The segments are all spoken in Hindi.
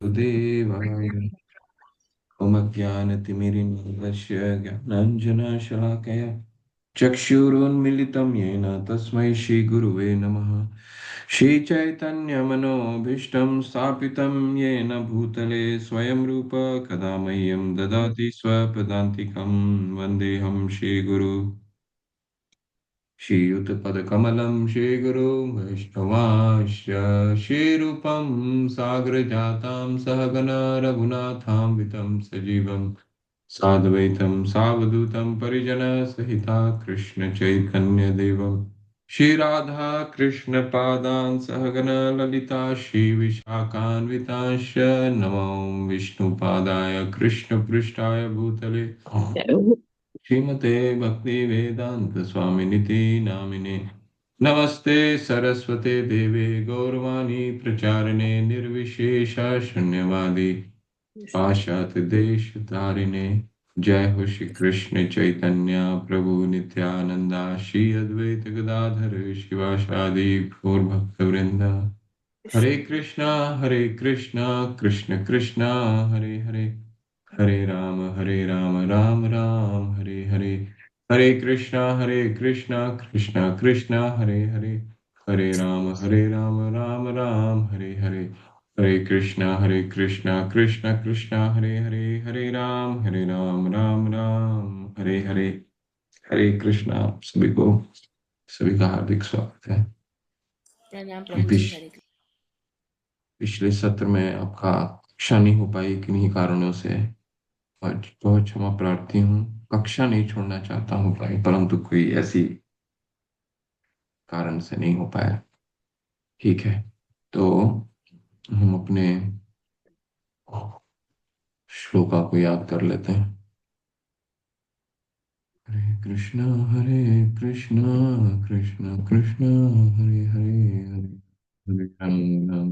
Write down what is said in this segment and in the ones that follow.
देवाय मम ज्ञानतिमिरिन्दस्य ज्ञानाञ्जनशलाकया चक्षुरुन्मिलितं येन तस्मै श्रीगुरुवे नमः। श्रीचैतन्यमनोभीष्टं स्थापितं येन भूतले स्वयं रूप कदा मह्यं ददाति स्वपदान्तिकं वन्देऽहं श्रीगुरु श्रीयुतपदकमलं श्रीगुरुं वैष्णवांश्च श्रीरूपं साग्रजातां सहगणा रघुनाथान्वितं सजीवं साद्वैतं सावधूतं परिजनसहिता कृष्णचैतन्यदेवं श्रीराधा कृष्णपादान् सहगण ललिता श्रीविशाखान्वितांश्च नमो विष्णुपादाय कृष्णपृष्ठाय भूतले श्रीमते भक्ति वेदांत स्वामिनिति नामिने नमस्ते सरस्वते देवे गौरवाणी प्रचारिणे निर्विशेष शून्यवादी पाश्चात्य देश तारिणे। जय हो श्री कृष्ण चैतन्य प्रभु नित्यानंदा श्री अद्वैत गदाधर शिवासादि गौर भक्त वृंद। हरे कृष्णा कृष्ण कृष्णा हरे हरे, हरे राम राम राम हरे हरे। हरे कृष्णा कृष्णा कृष्णा हरे हरे, हरे राम राम राम हरे हरे। हरे कृष्णा कृष्णा कृष्णा हरे हरे, हरे राम राम राम हरे हरे। हरे कृष्णा। सभी का हार्दिक स्वागत है। प्रणाम प्रभु जी। हरे कृष्ण। पिछले सत्र में आपका कक्षा नहीं हो पाई किन्हीं कारणों से, और बहुत क्षमा प्रार्थी हूँ। कक्षा नहीं छोड़ना चाहता हूँ भाई, परंतु कोई ऐसी कारण से नहीं हो पाया। ठीक है, तो हम अपने श्लोका को याद कर लेते हैं। हरे कृष्णा कृष्ण कृष्ण हरे हरे, हरे हरे राम राम।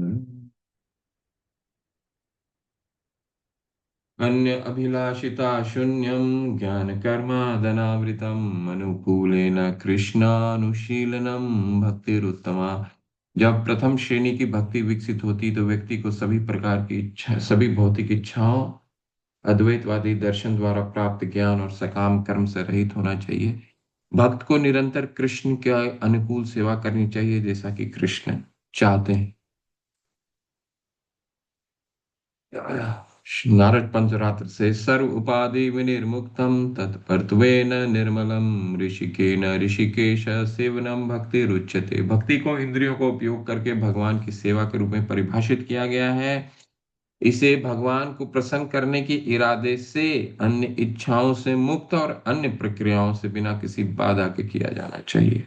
अन्य अभिलाषिता शून्यं ज्ञानकर्मादनावृतम् अनुकूलेन कृष्णानुशीलनम भक्तिरुत्तमा। जब प्रथम श्रेणी की भक्ति विकसित होती तो व्यक्ति को सभी प्रकार की इच्छा, सभी भौतिक इच्छाओं, अद्वैतवादी दर्शन द्वारा प्राप्त ज्ञान और सकाम कर्म से रहित होना चाहिए। भक्त को निरंतर कृष्ण के अनुकूल सेवा करनी चाहिए, जैसा कि कृष्ण चाहते हैं। नारद पंचरात्र से सर्व उपाधि विनिर्मुक्तम तत्पर्तवेन निर्मलम ऋषिकेन ऋषिकेश सेवनम भक्ति रुच्यते। भक्ति को इंद्रियों को उपयोग करके भगवान की सेवा के रूप में परिभाषित किया गया है। इसे भगवान को प्रसन्न करने के इरादे से अन्य इच्छाओं से मुक्त और अन्य प्रक्रियाओं से बिना किसी बाधा के किया जाना चाहिए।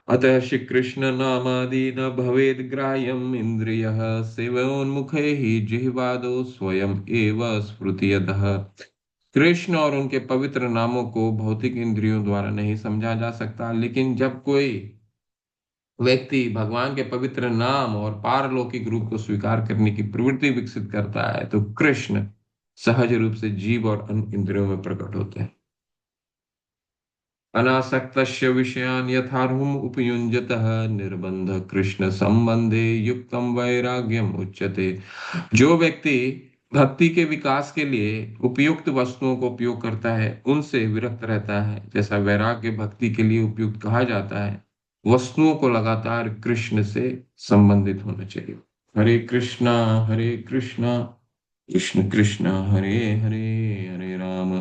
अतः श्री कृष्ण नामादि न भवेद ग्राह्यम इंद्रिय सेवोन्मुखे ही जिह्वादो स्वयं एव स्फुरतियतः। कृष्ण और उनके पवित्र नामों को भौतिक इंद्रियों द्वारा नहीं समझा जा सकता, लेकिन जब कोई व्यक्ति भगवान के पवित्र नाम और पारलौकिक रूप को स्वीकार करने की प्रवृत्ति विकसित करता है तो कृष्ण सहज रूप से जीव और अन्य इंद्रियों में प्रकट होते हैं। अनासक्तस्य विषयान् यथार्हुम् उपयुञ्जतः निर्बंध कृष्ण संबंधे युक्तम वैराग्यम उच्यते। जो व्यक्ति भक्ति के विकास के लिए उपयुक्त वस्तुओं को उपयोग करता है उनसे विरक्त रहता है, जैसा वैराग्य भक्ति के लिए उपयुक्त कहा जाता है। वस्तुओं को लगातार कृष्ण से संबंधित होना चाहिए। हरे कृष्णा कृष्ण कृष्ण हरे हरे, हरे राम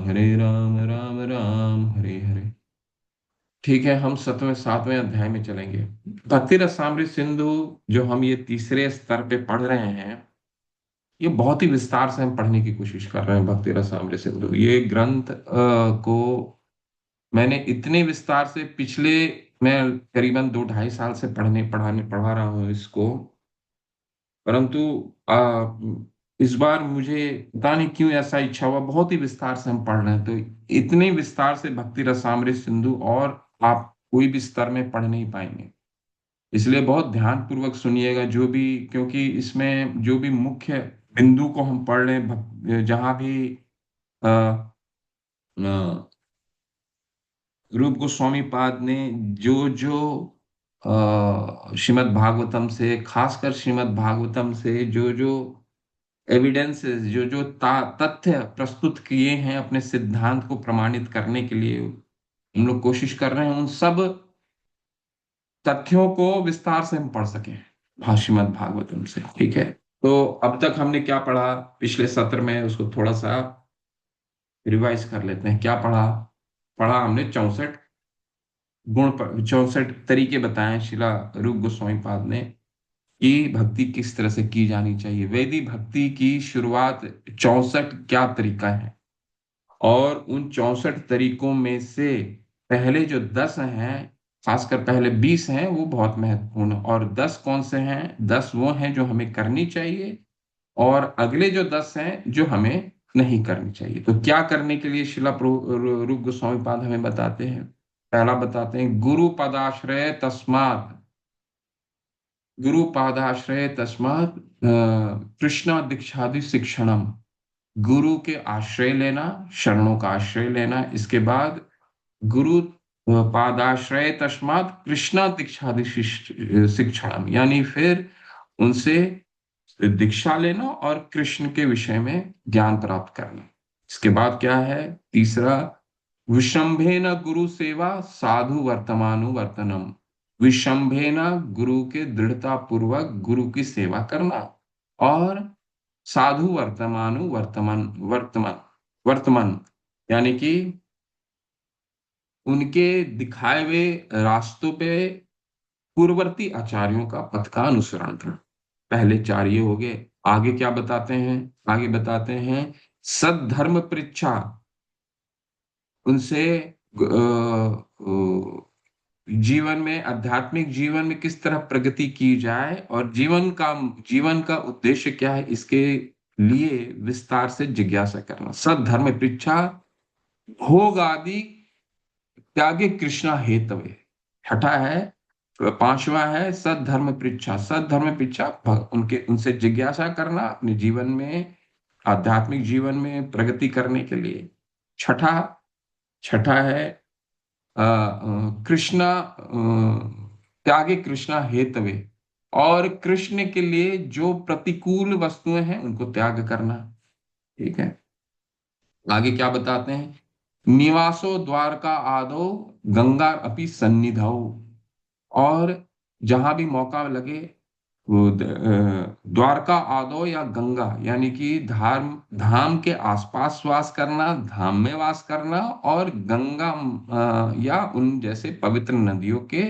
राम हरे हरे। ठीक है, हम सतवें सातवें अध्याय में चलेंगे। भक्ति रसामृत सिंधु जो हम ये तीसरे स्तर पे पढ़ रहे हैं, ये बहुत ही विस्तार से हम पढ़ने की कोशिश कर रहे हैं। भक्ति रसामृत सिंधु ये ग्रंथ को मैंने इतने विस्तार से पिछले, मैं करीबन 2 ढाई साल से पढ़ा रहा हूँ इसको, परंतु इस बार मुझे पता नहीं क्यों ऐसा इच्छा हुआ, बहुत ही विस्तार से हम पढ़ रहे हैं, तो इतने विस्तार से भक्ति रसामृत सिंधु और आप कोई भी स्तर में पढ़ नहीं पाएंगे। इसलिए बहुत ध्यान पूर्वक सुनिएगा जो भी, क्योंकि इसमें जो भी मुख्य बिंदु को हम पढ़ रहे हैं, जहां भी अ, अ, रूप गोस्वामी पाद ने जो जो श्रीमद् भागवतम से, खासकर श्रीमद् भागवतम से जो जो एविडेंसेस, जो जो तथ्य प्रस्तुत किए हैं अपने सिद्धांत को प्रमाणित करने के लिए, हम लोग कोशिश कर रहे हैं उन सब तथ्यों को विस्तार से हम पढ़ सकें श्रीमद् भागवतम से। ठीक है, तो अब तक हमने क्या पढ़ा पिछले सत्र में, उसको थोड़ा सा रिवाइज कर लेते हैं। क्या पढ़ा? पढ़ा हमने 64 तरीके बताए शिला रूप गोस्वामी पाद ने कि भक्ति किस तरह से की जानी चाहिए। वैदिक भक्ति की शुरुआत 64 क्या तरीका है, और उन 64 तरीकों में से पहले जो 10 हैं, खासकर पहले 20 हैं, वो बहुत महत्वपूर्ण है। और 10 कौन से हैं? 10 वो हैं जो हमें करनी चाहिए, और अगले जो 10 हैं जो हमें नहीं करनी चाहिए। तो क्या करने के लिए शिला रूप गोस्वामी पाद हमें बताते हैं? पहला बताते हैं, गुरु पदाश्रय तस्मात्, गुरु पादाश्रय तस्मात् कृष्णा दीक्षादि शिक्षणम। गुरु के आश्रय लेना, शरणों का आश्रय लेना। इसके बाद गुरु पादाश्रय तस्मात् कृष्णा दीक्षादि शिक्षणम, यानी फिर उनसे दीक्षा लेना और कृष्ण के विषय में ज्ञान प्राप्त करना। इसके बाद क्या है? तीसरा, विषंभेन गुरु सेवा साधु वर्तमानुवर्तनम। विषंभेन, गुरु के दृढ़ता पूर्वक गुरु की सेवा करना, और साधु वर्तमान वर्तमान, यानी कि उनके दिखाए हुए रास्तों पे पूर्ववर्ती आचार्यों का पथ का अनुसरण करना। पहले 4 ये हो गए। आगे क्या बताते हैं? आगे बताते हैं, सद्धर्म परीक्षा, उनसे जीवन में, आध्यात्मिक जीवन में किस तरह प्रगति की जाए और जीवन का उद्देश्य क्या है, इसके लिए विस्तार से जिज्ञासा करना। सद्धर्म परीक्षा, भोग आदि त्यागे कृष्णा हेतवे। छठा है, पांचवा है सद्धर्म परीक्षा। सद्धर्म परीक्षा उनके उनसे जिज्ञासा करना अपने जीवन में, आध्यात्मिक जीवन में प्रगति करने के लिए। छठा छठा है कृष्णा त्यागे कृष्णा हेतवे, और कृष्ण के लिए जो प्रतिकूल वस्तुएं हैं उनको त्याग करना। ठीक है, आगे क्या बताते हैं, निवासो द्वारका आदो गंगा अपि सन्निधौ। और जहां भी मौका लगे वो द्वारका आदो या गंगा, यानी कि धाम धाम के आसपास वास करना, धाम में वास करना, और गंगा या उन जैसे पवित्र नदियों के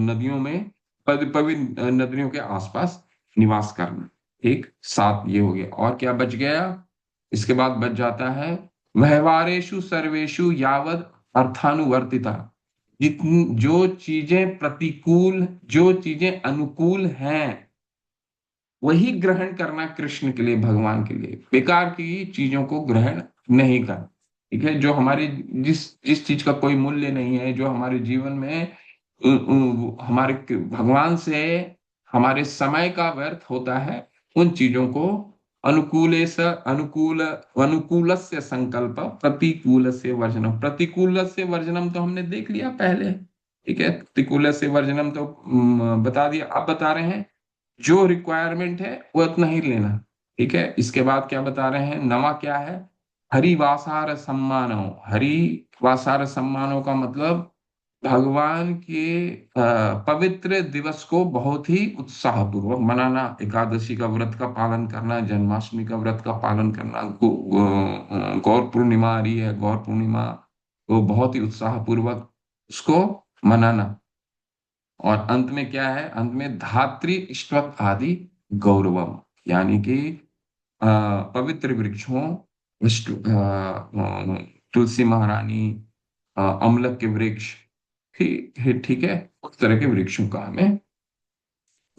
नदियों में, पवित्र नदियों के आसपास निवास करना। ठीक, 7 ये हो गया। और क्या बच गया? इसके बाद बच जाता है, व्यवहारेषु सर्वेषु यावद अर्थानुवर्तिता। जितनी जो चीजें प्रतिकूल, जो चीजें अनुकूल हैं, वही ग्रहण करना कृष्ण के लिए, भगवान के लिए। बेकार की चीजों को ग्रहण नहीं करना। ठीक है, जो हमारी, जिस जिस चीज का कोई मूल्य नहीं है, जो हमारे जीवन में हमारे भगवान से हमारे समय का व्यर्थ होता है, उन चीजों को अनुकूल से अनुकूल अनुकूल से संकल्प, प्रतिकूल से वर्जनम। प्रतिकूल से वर्जनम तो हमने देख लिया पहले। ठीक है, प्रतिकूल से वर्जनम तो बता दिया। अब बता रहे हैं जो रिक्वायरमेंट है वो इतना ही लेना। ठीक है, इसके बाद क्या बता रहे हैं, नवा क्या है, हरिवासार सम्मानो। हरिवासार सम्मानो का मतलब भगवान के पवित्र दिवस को बहुत ही उत्साह पूर्वक मनाना। एकादशी का व्रत का पालन करना, जन्माष्टमी का व्रत का पालन करना, गौर पूर्णिमा आ रही है, गौर पूर्णिमा को बहुत ही उत्साह पूर्वक उसको मनाना। और अंत में क्या है? अंत में धात्री इष्टवत आदि गौरवम, यानी कि अ, पवित्र वृक्षों, तुलसी महारानी, अमलक के वृक्ष, ठीक है, उस तरह के वृक्षों का हमें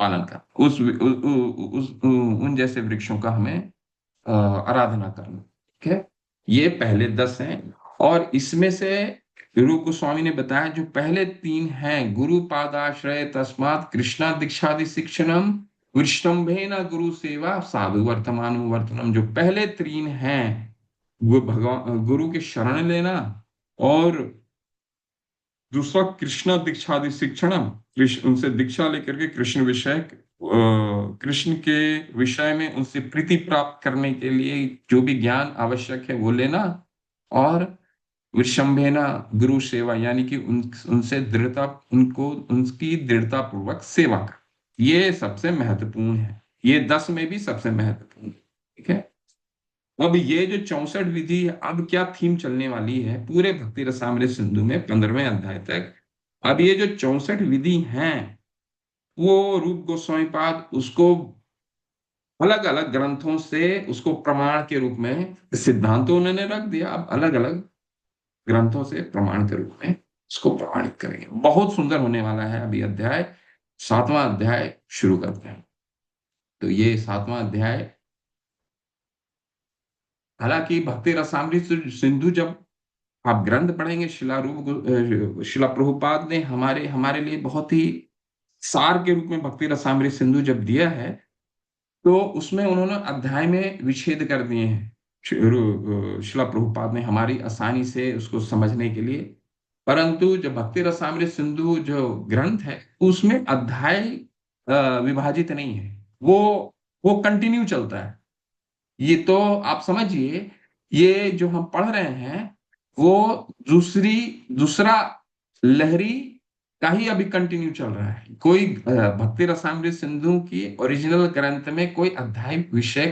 पालन करना, उन जैसे वृक्षों का हमें आराधना करना। ठीक है, ये पहले 10 हैं। और इसमें से रूप गोस्वामी ने बताया जो पहले 3 हैं, गुरु पादाश्रय तस्मात् कृष्णा दीक्षादि शिक्षणम, विष्णुभेन गुरु सेवा साधु वर्तमानुवर्तनम, जो पहले 3 हैं, वो भगवान गुरु के शरण लेना, और दूसरा कृष्ण दीक्षादि शिक्षणम, कृष्ण उनसे दीक्षा लेकर के कृष्ण विषय, कृष्ण के विषय में उनसे प्रीति प्राप्त करने के लिए जो भी ज्ञान आवश्यक है वो लेना, और विषंभेना गुरु सेवा, यानी कि उनसे दृढ़ता, उनको उनकी दृढ़ता पूर्वक सेवा कर, ये सबसे महत्वपूर्ण है। ये 10 में भी सबसे महत्वपूर्ण है। ठीक है। अब ये जो 64 विधि है, अब क्या थीम चलने वाली है पूरे भक्ति रसामृत सिंधु में 15वें अध्याय तक। अब ये जो 64 विधि हैं, वो रूप गोस्वामी पाद उसको अलग अलग ग्रंथों से उसको प्रमाण के रूप में, सिद्धांत तो उन्होंने रख दिया, अब अलग अलग ग्रंथों से प्रमाण के रूप में उसको प्रमाणित करेंगे। बहुत सुंदर होने वाला है। अभी अध्याय 7वां अध्याय शुरू करते हैं। तो ये 7वां अध्याय, हालांकि भक्ति रसामृत सिंधु जब आप ग्रंथ पढ़ेंगे, शिला प्रभुपाद ने हमारे हमारे लिए बहुत ही सार के रूप में भक्ति रसामृत सिंधु जब दिया है, तो उसमें उन्होंने अध्याय में विच्छेद कर दिए हैं। शिला प्रभुपाद ने हमारी आसानी से उसको समझने के लिए। परंतु जो भक्ति रसामृत सिंधु जो ग्रंथ है, उसमें अध्याय विभाजित नहीं है। वो कंटिन्यू चलता है। ये तो आप समझिए, ये जो हम पढ़ रहे हैं वो दूसरा लहरी का ही अभी कंटिन्यू चल रहा है। कोई भक्ति रसामृत सिंधु की ओरिजिनल ग्रंथ में कोई अध्याय विषय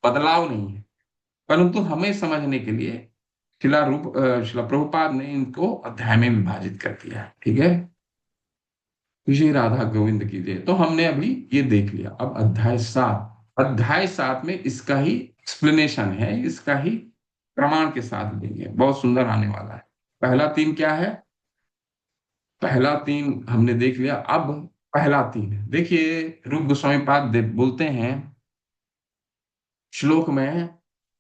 बदलाव नहीं है, परंतु हमें समझने के लिए शिला प्रभुपाद ने इनको अध्याय में विभाजित कर दिया है। ठीक है। विजय राधा गोविंद की जय। तो हमने अभी ये देख लिया। अब अध्याय 7 में इसका ही एक्सप्लेनेशन है, इसका ही प्रमाण के साथ देंगे। बहुत सुंदर आने वाला है। पहला तीन क्या है? पहला तीन हमने देख लिया। अब पहला तीन देखिए, रूप गोस्वामी पाद बोलते हैं श्लोक में,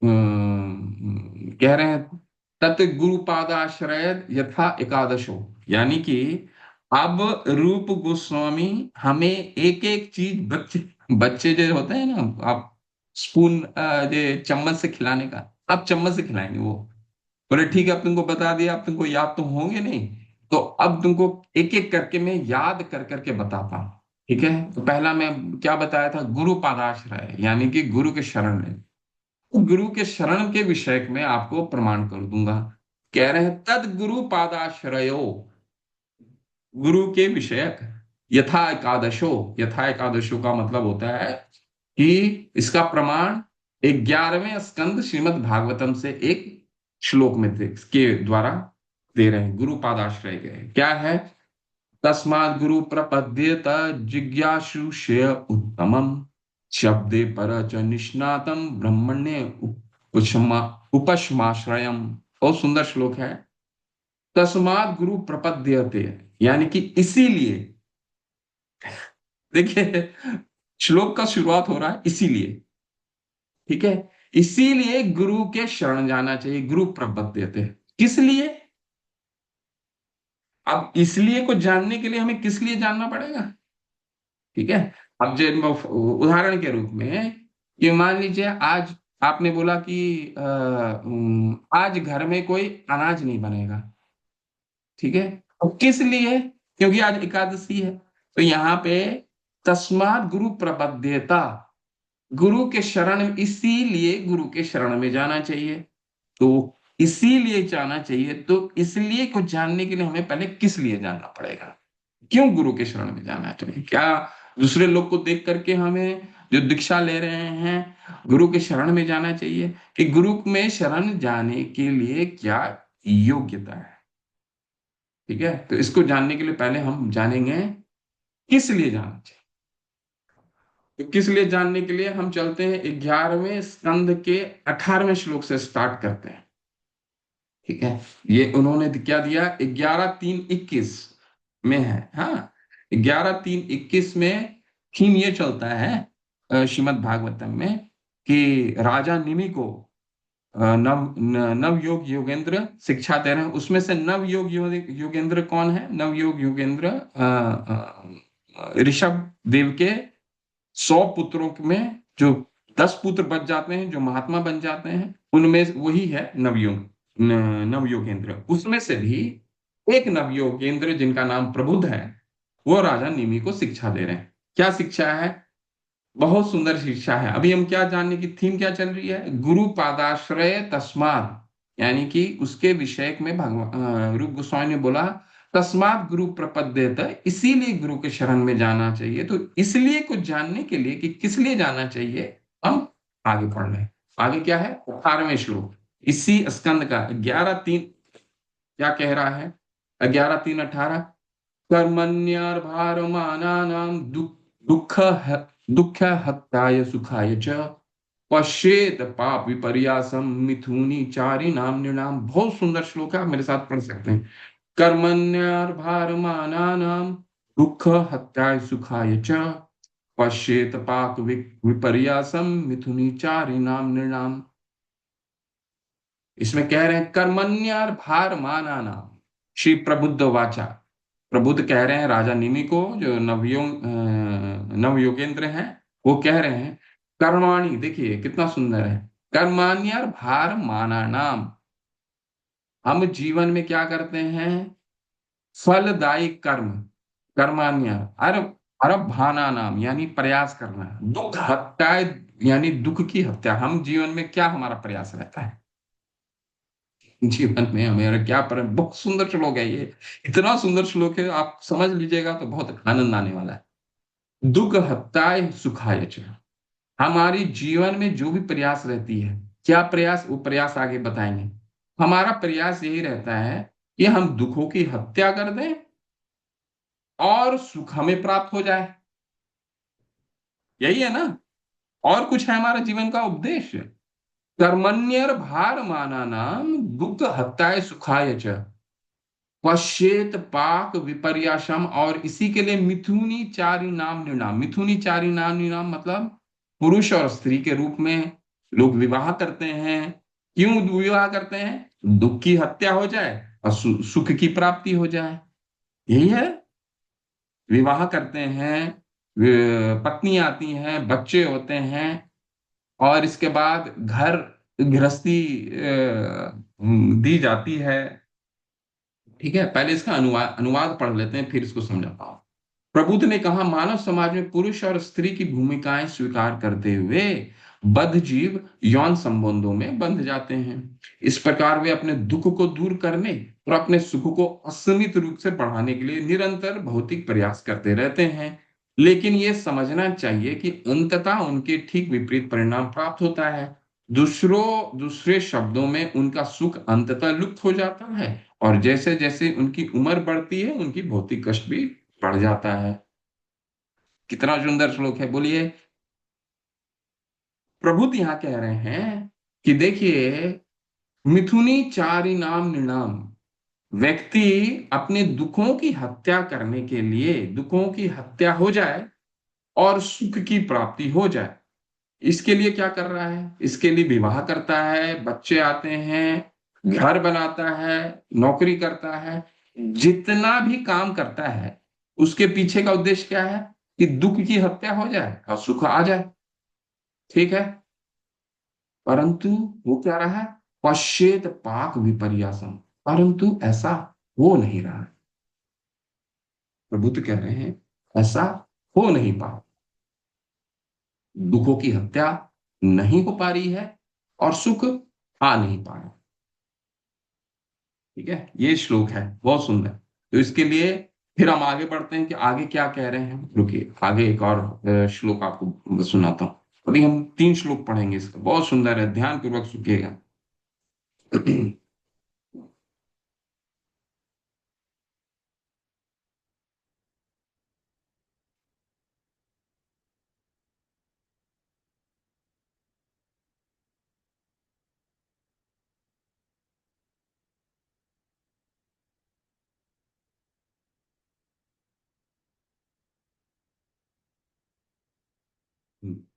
कह रहे हैं तत् गुरु पादाश्रय यथा एकादशो, यानी कि अब रूप गोस्वामी हमें एक एक चीज, बच्चे बच्चे जो होते हैं ना, आप स्पून जो चम्मच से खिलाने का, आप चम्मच से खिलाएंगे। वो बोले ठीक है, अब तुमको बता दिया, अब तुमको याद तो होंगे नहीं, तो अब तुमको एक एक करके मैं याद कर करके बताता हूँ। ठीक है। तो पहला मैं क्या बताया था? गुरु पादाश्रय, यानी कि गुरु के शरण में, गुरु के शरण के विषय में आपको प्रमाण कर दूंगा। कह रहे हैं तद गुरु पादाश्रयो, गुरु के विषयक, यथा एकादशो का मतलब होता है कि इसका प्रमाण 11वें स्कंद श्रीमद् भागवतम से एक श्लोक में के द्वारा दे रहे हैं। गुरु पादाश्रय के क्या है? तस्मात् गुरु प्रपद्येत जिज्ञासु श्रेय उत्तमम, शब्दे पर च निष्णातम ब्रह्मण्य उपशमाश्रयम। बहुत सुंदर श्लोक है। तस्मात् गुरु प्रपद्यते, यानी कि इसीलिए, देखिए श्लोक का शुरुआत हो रहा है इसीलिए। ठीक है। इसीलिए गुरु के शरण जाना चाहिए। गुरु प्रपद्यते, किस लिए? अब इसलिए को जानने के लिए हमें किस लिए जानना पड़ेगा? ठीक है। अब जो उदाहरण के रूप में, कि मान लीजिए आज आपने बोला कि आज घर में कोई अनाज नहीं बनेगा। ठीक है। अब किस लिए? क्योंकि आज एकादशी है। तो यहाँ पे तस्मात् गुरु प्रपद्येता, गुरु के शरण, इसीलिए गुरु के शरण में जाना चाहिए। तो इसीलिए जाना चाहिए, तो इसलिए को जानने के लिए हमें पहले किस लिए जानना पड़ेगा। क्यों गुरु के शरण में जाना चाहिए? क्या दूसरे लोग को देख करके हमें, जो दीक्षा ले रहे हैं, गुरु के शरण में जाना चाहिए? कि गुरु में शरण जाने के लिए क्या योग्यता है? ठीक है। तो इसको जानने के लिए पहले हम जानेंगे किस लिए जाना चाहिए। तो किस लिए जानने के लिए हम चलते हैं 11वें स्कंद के 18वें श्लोक से स्टार्ट करते हैं। ठीक है। ये उन्होंने क्या दिया? 11:3:21 में है। हाँ, 11:3:21 में थीम ये चलता है श्रीमद् भागवतम में, कि राजा निमि को नव योग योगेंद्र शिक्षा दे रहे हैं। उसमें से नव योग योगेंद्र कौन है? नव योग योगेंद्र ऋषभ देव के 100 पुत्रों में जो 10 पुत्र बच जाते हैं, जो महात्मा बन जाते हैं, उनमें वही है नवयोग, नवयोगेंद्र। उसमें से भी एक नवयोगेंद्र जिनका नाम प्रबुद्ध है, वो राजा निमि को शिक्षा दे रहे हैं। क्या शिक्षा है? बहुत सुंदर शिक्षा है। अभी हम क्या जानने की थीम क्या चल रही है? गुरु पादाश्रय तस्मात्, यानी कि उसके विषय में भगवान रूप गोस्वामी ने बोला तस्मात् गुरु प्रपद्येत, इसीलिए गुरु के शरण में जाना चाहिए। तो इसलिए कुछ जानने के लिए कि किस लिए जाना चाहिए, हम आगे पढ़ रहे हैं। आगे क्या है? 18वें श्लोक, इसी स्कंद का 11:3 क्या कह रहा है? 11:3-18, कर्मण्यर्भारमानानां दुःख दुःख हत्याय सुखाय च पश्येत पाप विपर्यासम मिथुनी चारिणां नृणाम। बहुत सुंदर श्लोक है, आप मेरे साथ पढ़ सकते हैं। कर्मण्यर्भारमानानां दुःख हत्याय सुखाय च पश्येत पाप विपर्यासम मिथुनी चारिणां नृणाम। इसमें कह रहे हैं कर्मण्यार भार माना नाम, श्री प्रबुद्ध वाचा। प्रबुद्ध कह रहे हैं राजा निमि को, जो नवयोगेंद्र हैं, वो कह रहे हैं कर्माणी, देखिए कितना सुंदर है, कर्माण्यार भार माना नाम। हम जीवन में क्या करते हैं? फलदायी कर्म, कर्मान्य, अर अरब भाना नाम यानी प्रयास करना, दुख हत्या यानी दुख की हत्या। हम जीवन में क्या हमारा प्रयास रहता है? जीवन में हमारा क्या पर, बहुत सुंदर श्लोक है ये। इतना सुंदर श्लोक है, आप समझ लीजिएगा तो बहुत आनंद आने वाला है। दुख हत्याय सुखाय च, हमारी जीवन में जो भी प्रयास रहती है, क्या प्रयास, वो प्रयास आगे बताएंगे। हमारा प्रयास यही रहता है कि हम दुखों की हत्या कर दें और सुख हमें प्राप्त हो जाए। यही है ना? और कुछ है हमारा जीवन का उद्देश्य? कर्मण्यर भार माना नाम दुख हत्याय सुखाय च पश्चेत पाक विपर्यासम, और इसी के लिए मिथुनी चारि नाम निर्णाम। मिथुनी चारि नाम निर्णाम मतलब पुरुष और स्त्री के रूप में लोग विवाह करते हैं। क्यों विवाह करते हैं? दुख की हत्या हो जाए और सुख की प्राप्ति हो जाए। यही है, विवाह करते हैं, पत्नी आती हैं, बच्चे होते हैं, और इसके बाद घर गृहस्थी दी जाती है। ठीक है, पहले इसका अनुवाद अनुवाद पढ़ लेते हैं, फिर इसको समझाता हूं। प्रबुद्ध ने कहा मानव समाज में पुरुष और स्त्री की भूमिकाएं स्वीकार करते हुए बद्ध जीव यौन संबंधों में बंध जाते हैं। इस प्रकार वे अपने दुख को दूर करने और अपने सुख को असीमित रूप से बढ़ाने के लिए निरंतर भौतिक प्रयास करते रहते हैं। लेकिन ये समझना चाहिए कि अंततः उनके ठीक विपरीत परिणाम प्राप्त होता है। दूसरे शब्दों में उनका सुख अंततः लुप्त हो जाता है, और जैसे जैसे उनकी उम्र बढ़ती है उनकी भौतिक कष्ट भी बढ़ जाता है। कितना सुंदर श्लोक है, बोलिए। प्रभुत यहाँ कह रहे हैं कि देखिए, मिथुनी चारि नाम निर्णाम, व्यक्ति अपने दुखों की हत्या करने के लिए, दुखों की हत्या हो जाए और सुख की प्राप्ति हो जाए, इसके लिए क्या कर रहा है? इसके लिए विवाह करता है, बच्चे आते हैं, घर बनाता है, नौकरी करता है, जितना भी काम करता है, उसके पीछे का उद्देश्य क्या है? कि दुख की हत्या हो जाए और सुख आ जाए। ठीक है, परंतु वो क्या रहा है? पश्चेत पाक विपर्यासम, परंतु ऐसा हो नहीं रहा है। प्रभु तो कह रहे हैं ऐसा हो नहीं पा, दुखों की हत्या नहीं हो पा रही है और सुख आ नहीं पा रहा। ठीक है, ये श्लोक है बहुत सुंदर। तो इसके लिए फिर हम आगे बढ़ते हैं कि आगे क्या कह रहे हैं। रुकिए, आगे एक और श्लोक आपको सुनाता हूँ। अभी हम 3 श्लोक पढ़ेंगे, इसका बहुत सुंदर है, ध्यान पूर्वक सुनिएगा।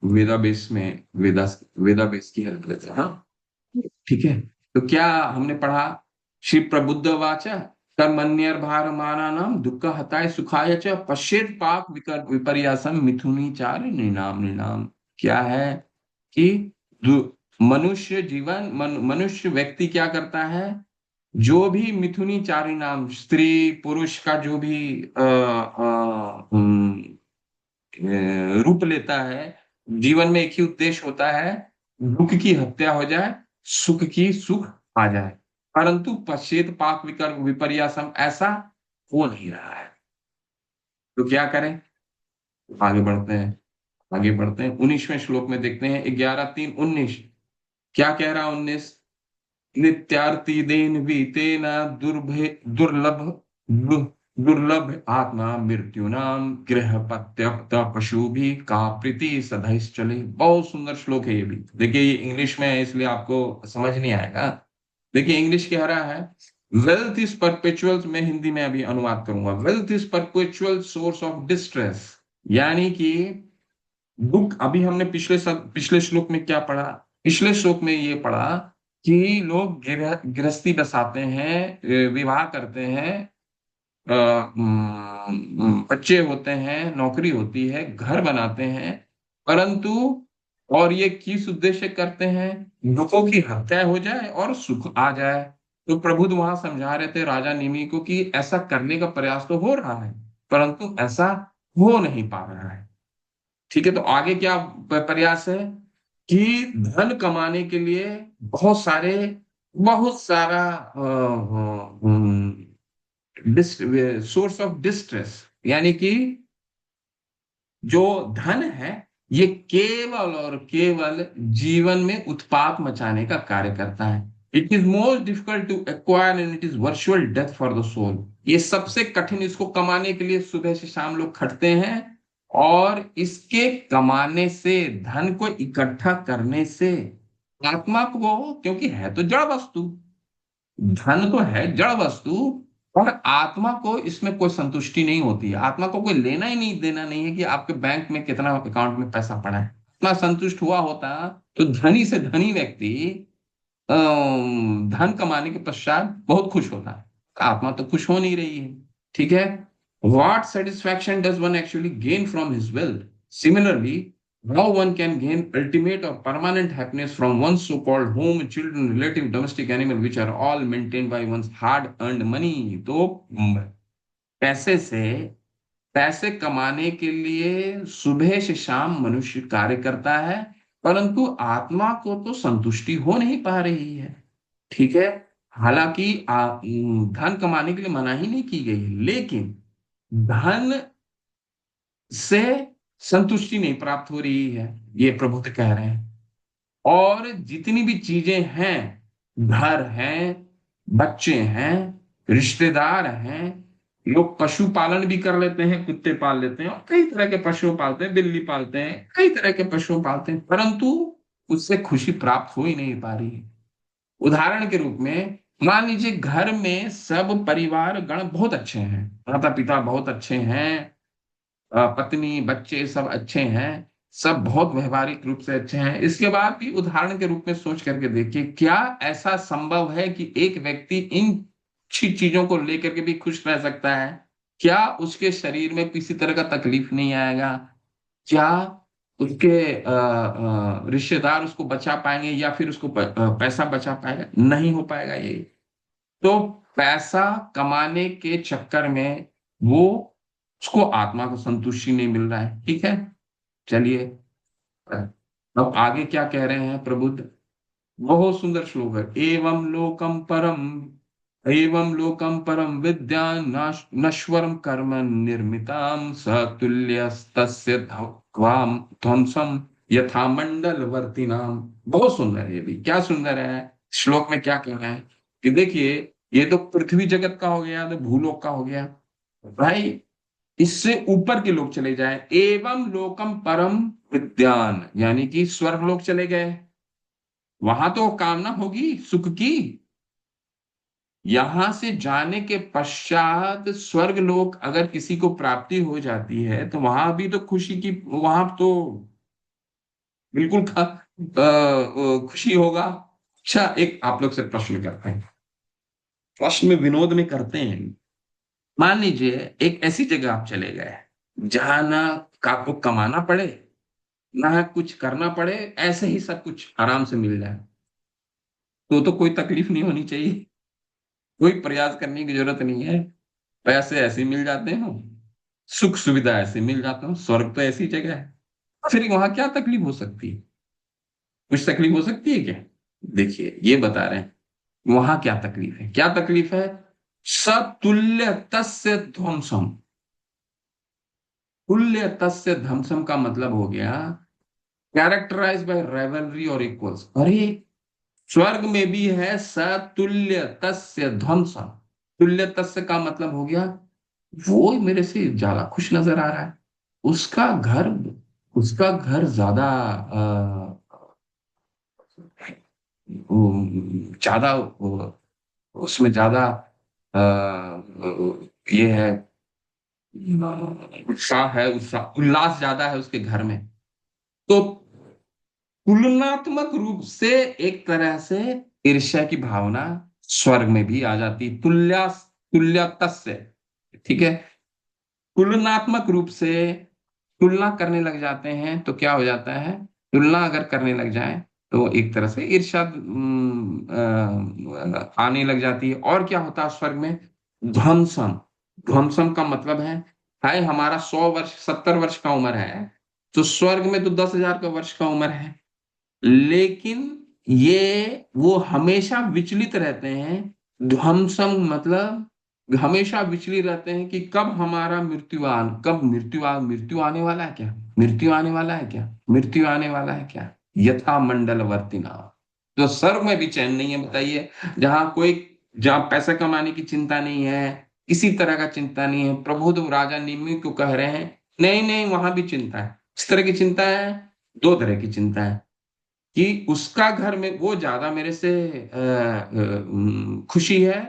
वेदाबेस में वेदाबेस की हेल्प लेते हैं, हाँ। ठीक है, तो क्या हमने पढ़ा? श्री प्रबुद्ध वाचा कर्मण्यर भार माना नाम दुख हताय सुखाय च पश्चेत पाप विपर्यासम मिथुनी चार निनाम निनाम। क्या है कि मनुष्य जीवन मनुष्य व्यक्ति क्या करता है, जो भी मिथुनी चारी नाम स्त्री पुरुष का जो भी रूप लेता है, जीवन में एक ही उद्देश्य होता है, दुख की हत्या हो जाए, सुख की सुख आ जाए। परंतु पश्चेत पाक विपर्यासम ऐसा हो नहीं रहा है। तो क्या करें? आगे बढ़ते हैं, आगे बढ़ते हैं 19वें श्लोक में देखते हैं, 11:3-19। क्या कह रहा है 19? नित्यार्ति देन वीतेन दुर्भे दुर्लभ दु- दुर्लभ आत्मा मृत्युनाम गृहपत्य पशु भी का प्रीति सदैव चले। बहुत सुंदर श्लोक है ये भी। देखिए ये इंग्लिश में है इसलिए आपको समझ नहीं आएगा। देखिए इंग्लिश कह रहा है, वेल्थ इज परपेचुअल, मैं हिंदी में अभी अनुवाद करूंगा, wealth is perpetual source of distress. यानी कि दुख, अभी हमने पिछले श्लोक में क्या पढ़ा? पिछले श्लोक में ये पढ़ा कि लोग गृहस्थी बसाते हैं, विवाह करते हैं, बच्चे होते हैं, नौकरी होती है, घर बनाते हैं, परंतु और ये किस उद्देश्य करते हैं? दुखों की हत्या हो जाए और सुख आ जाए। तो प्रभु तो वहां समझा रहे थे राजा निमि को कि ऐसा करने का प्रयास तो हो रहा है, परंतु ऐसा हो नहीं पा रहा है। ठीक है, तो आगे क्या प्रयास है कि धन कमाने के लिए बहुत सारे, बहुत सारा सोर्स ऑफ डिस्ट्रेस, यानी कि जो धन है ये केवल और केवल जीवन में उत्पात मचाने का कार्य करता है। It is most difficult to acquire and it is virtual death for the soul. ये सबसे कठिन, इसको कमाने के लिए सुबह से शाम लोग खटते हैं, और इसके कमाने से, धन को इकट्ठा करने से आत्मा को, क्योंकि है तो जड़ वस्तु, धन तो है जड़ वस्तु, और आत्मा को इसमें कोई संतुष्टि नहीं होती है। आत्मा को कोई लेना ही नहीं देना नहीं है कि आपके बैंक में कितना अकाउंट में पैसा पड़ा है। इतना संतुष्ट हुआ होता तो धनी से धनी व्यक्ति धन कमाने के पश्चात बहुत खुश होता है। आत्मा तो खुश हो नहीं रही है। ठीक है, what satisfaction does one actually gain from his wealth? Similarly, how one can gain ultimate or permanent happiness from one's so-called home, children, relative, domestic animal, which are all maintained by one's hard-earned money? तो पैसे से, पैसे कमाने के लिए सुबह से शाम मनुष्य कार्य करता है, परंतु आत्मा को तो संतुष्टि हो नहीं पा रही है। ठीक है, हालांकि धन कमाने के लिए मना ही नहीं की गई है, लेकिन धन से संतुष्टि नहीं प्राप्त हो रही है, ये प्रभु तो कह रहे हैं। और जितनी भी चीजें हैं, घर हैं, बच्चे हैं, रिश्तेदार हैं, लोग पशुपालन भी कर लेते हैं, कुत्ते पाल लेते हैं और कई तरह के पशु पालते हैं, बिल्ली पालते हैं, कई तरह के पशु पालते हैं, परंतु उससे खुशी प्राप्त हो ही नहीं पा रही है। उदाहरण के रूप में मान लीजिए घर में सब परिवार गण बहुत अच्छे हैं, माता पिता बहुत अच्छे हैं, पत्नी बच्चे सब अच्छे हैं, सब बहुत व्यवहारिक रूप से अच्छे हैं, इसके बाद भी उदाहरण के रूप में सोच करके देखिए, क्या ऐसा संभव है कि एक व्यक्ति इन अच्छी चीजों को लेकर के भी खुश रह सकता है? क्या उसके शरीर में किसी तरह का तकलीफ नहीं आएगा? क्या उसके रिश्तेदार उसको बचा पाएंगे, या फिर उसको पैसा बचा पाएगा? नहीं हो पाएगा ये। तो पैसा कमाने के चक्कर में वो, उसको आत्मा को संतुष्टि नहीं मिल रहा है। ठीक है, चलिए अब आगे क्या कह रहे हैं प्रबुद्ध। बहुत सुंदर श्लोक है, एवं लोकम परम विद्या नश्वरम कर्म निर्मिताम सतुल्यस्तस्य ध्वाम ध्वंसम यथा मंडल वर्तिनाम। बहुत सुंदर है ये भी। क्या सुंदर है श्लोक में, क्या कह रहे हैं कि देखिए, ये तो पृथ्वी जगत का हो गया, तो भूलोक का हो गया भाई, इससे ऊपर के लोग चले जाए, एवं लोकम परम विद्यान, यानी कि स्वर्ग लोग चले गए, वहां तो कामना होगी सुख की। यहां से जाने के पश्चात स्वर्ग लोक अगर किसी को प्राप्ति हो जाती है तो वहां भी तो खुशी की, वहां तो बिल्कुल खुशी होगा। अच्छा, एक आप लोग से प्रश्न करते हैं, प्रश्न में विनोद में करते हैं। मान लीजिए एक ऐसी जगह आप चले गए जहां ना आपको कमाना पड़े, ना कुछ करना पड़े, ऐसे ही सब कुछ आराम से मिल जाए, तो कोई तकलीफ नहीं होनी चाहिए, कोई प्रयास करने की जरूरत नहीं है। पैसे ऐसे ही मिल जाते हैं, सुख सुविधा ऐसे मिल जाता हूँ, स्वर्ग तो ऐसी जगह है, फिर वहां क्या तकलीफ हो सकती है? कुछ तकलीफ हो सकती है क्या? देखिए ये बता रहे हैं, वहां क्या तकलीफ है, क्या तकलीफ है? सतुल्य तस्य ध्वंसम। तुल्य तस्य ध्वंसम का मतलब हो गया कैरेक्टराइज बाय राइवलरी और इक्वल्स। अरे स्वर्ग में भी है सतुल्य तस्य ध्वंसम। तुल्य तस्य का मतलब हो गया वो मेरे से ज्यादा खुश नजर आ रहा है, उसका घर, उसका घर ज्यादा ज्यादा उसमें ज्यादा अ, ये है, उत्साह है, उत्साह उल्लास ज्यादा है उसके घर में। तो तुलनात्मक रूप से एक तरह से ईर्ष्या की भावना स्वर्ग में भी आ जाती, तुल्यतस्य। ठीक है, तुलनात्मक रूप से तुलना करने लग जाते हैं तो क्या हो जाता है, तुलना अगर करने लग जाए तो एक तरह से ईर्ष्या आने लग जाती है। और क्या होता है स्वर्ग में? ध्वंसम। ध्वंसम का मतलब है हमारा 100 वर्ष 70 वर्ष का उम्र है, तो स्वर्ग में तो 10,000 का वर्ष का उम्र है। लेकिन ये वो हमेशा विचलित रहते हैं। ध्वंसम मतलब हमेशा विचलित रहते हैं कि कब हमारा कब मृत्यु आने वाला है क्या, मृत्यु आने वाला है क्या, मृत्यु आने वाला है क्या। यथा मंडलवर्ती नाम। तो स्वर्ग में भी चैन नहीं है, बताइए। जहाँ पैसा कमाने की चिंता नहीं है, किसी तरह का चिंता नहीं है, प्रभु तो राजा निम्न को कह रहे हैं, नहीं नहीं वहां भी चिंता है। इस तरह की चिंता है, दो तरह की चिंता है, कि उसका घर में वो ज्यादा मेरे से खुशी है,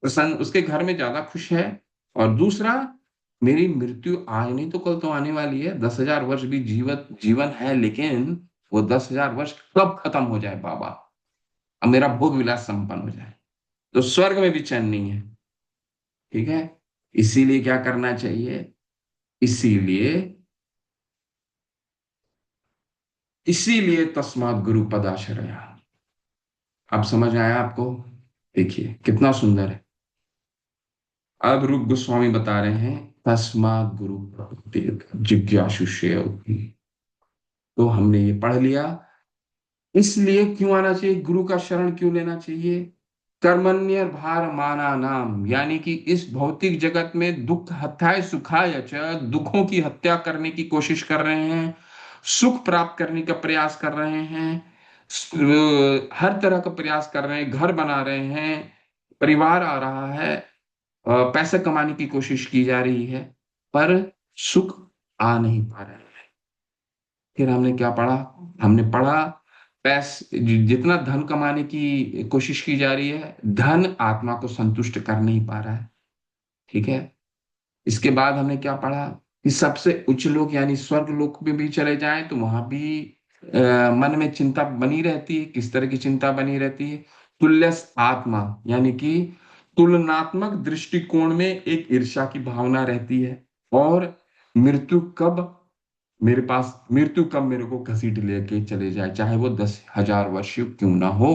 प्रसन्न, उसके घर में ज्यादा खुश है। और दूसरा, मेरी मृत्यु आज नहीं तो कल तो आने वाली है, 10,000 वर्ष भी जीवन है, लेकिन वो 10,000 वर्ष कब खत्म हो जाए बाबा, अब मेरा भोग विलास संपन्न हो जाए। तो स्वर्ग में भी चैन नहीं है। ठीक है, इसीलिए क्या करना चाहिए? इसीलिए इसीलिए तस्मात् गुरु पदाश्रया। अब समझ आया आपको? देखिए कितना सुंदर है। अब रूप गोस्वामी बता रहे हैं तस्मात् गुरु जिज्ञासु। तो हमने ये पढ़ लिया, इसलिए क्यों आना चाहिए, गुरु का शरण क्यों लेना चाहिए? कर्मण्य भार माना नाम, यानी कि इस भौतिक जगत में दुख हत्याय सुखाय च, दुखों की हत्या करने की कोशिश कर रहे हैं, सुख प्राप्त करने का प्रयास कर रहे हैं, हर तरह का प्रयास कर रहे हैं, घर बना रहे हैं, परिवार आ रहा है, पैसे कमाने की कोशिश की जा रही है, पर सुख आ नहीं पा रहा है। फिर हमने क्या पढ़ा? हमने पढ़ा जितना धन कमाने की कोशिश की जा रही है, धन आत्मा को संतुष्ट कर नहीं पा रहा है। ठीक है, इसके बाद हमने क्या पढ़ा कि सबसे उच्च लोक यानी स्वर्ग लोक में भी चले जाएं तो वहां भी मन में चिंता बनी रहती है। किस तरह की चिंता बनी रहती है? तुल्य आत्मा, यानी कि तुलनात्मक दृष्टिकोण में एक ईर्ष्या की भावना रहती है। और मृत्यु कब मृत्यु कब मेरे को घसीट लेके चले जाए, चाहे वो 10,000 वर्ष क्यों ना हो।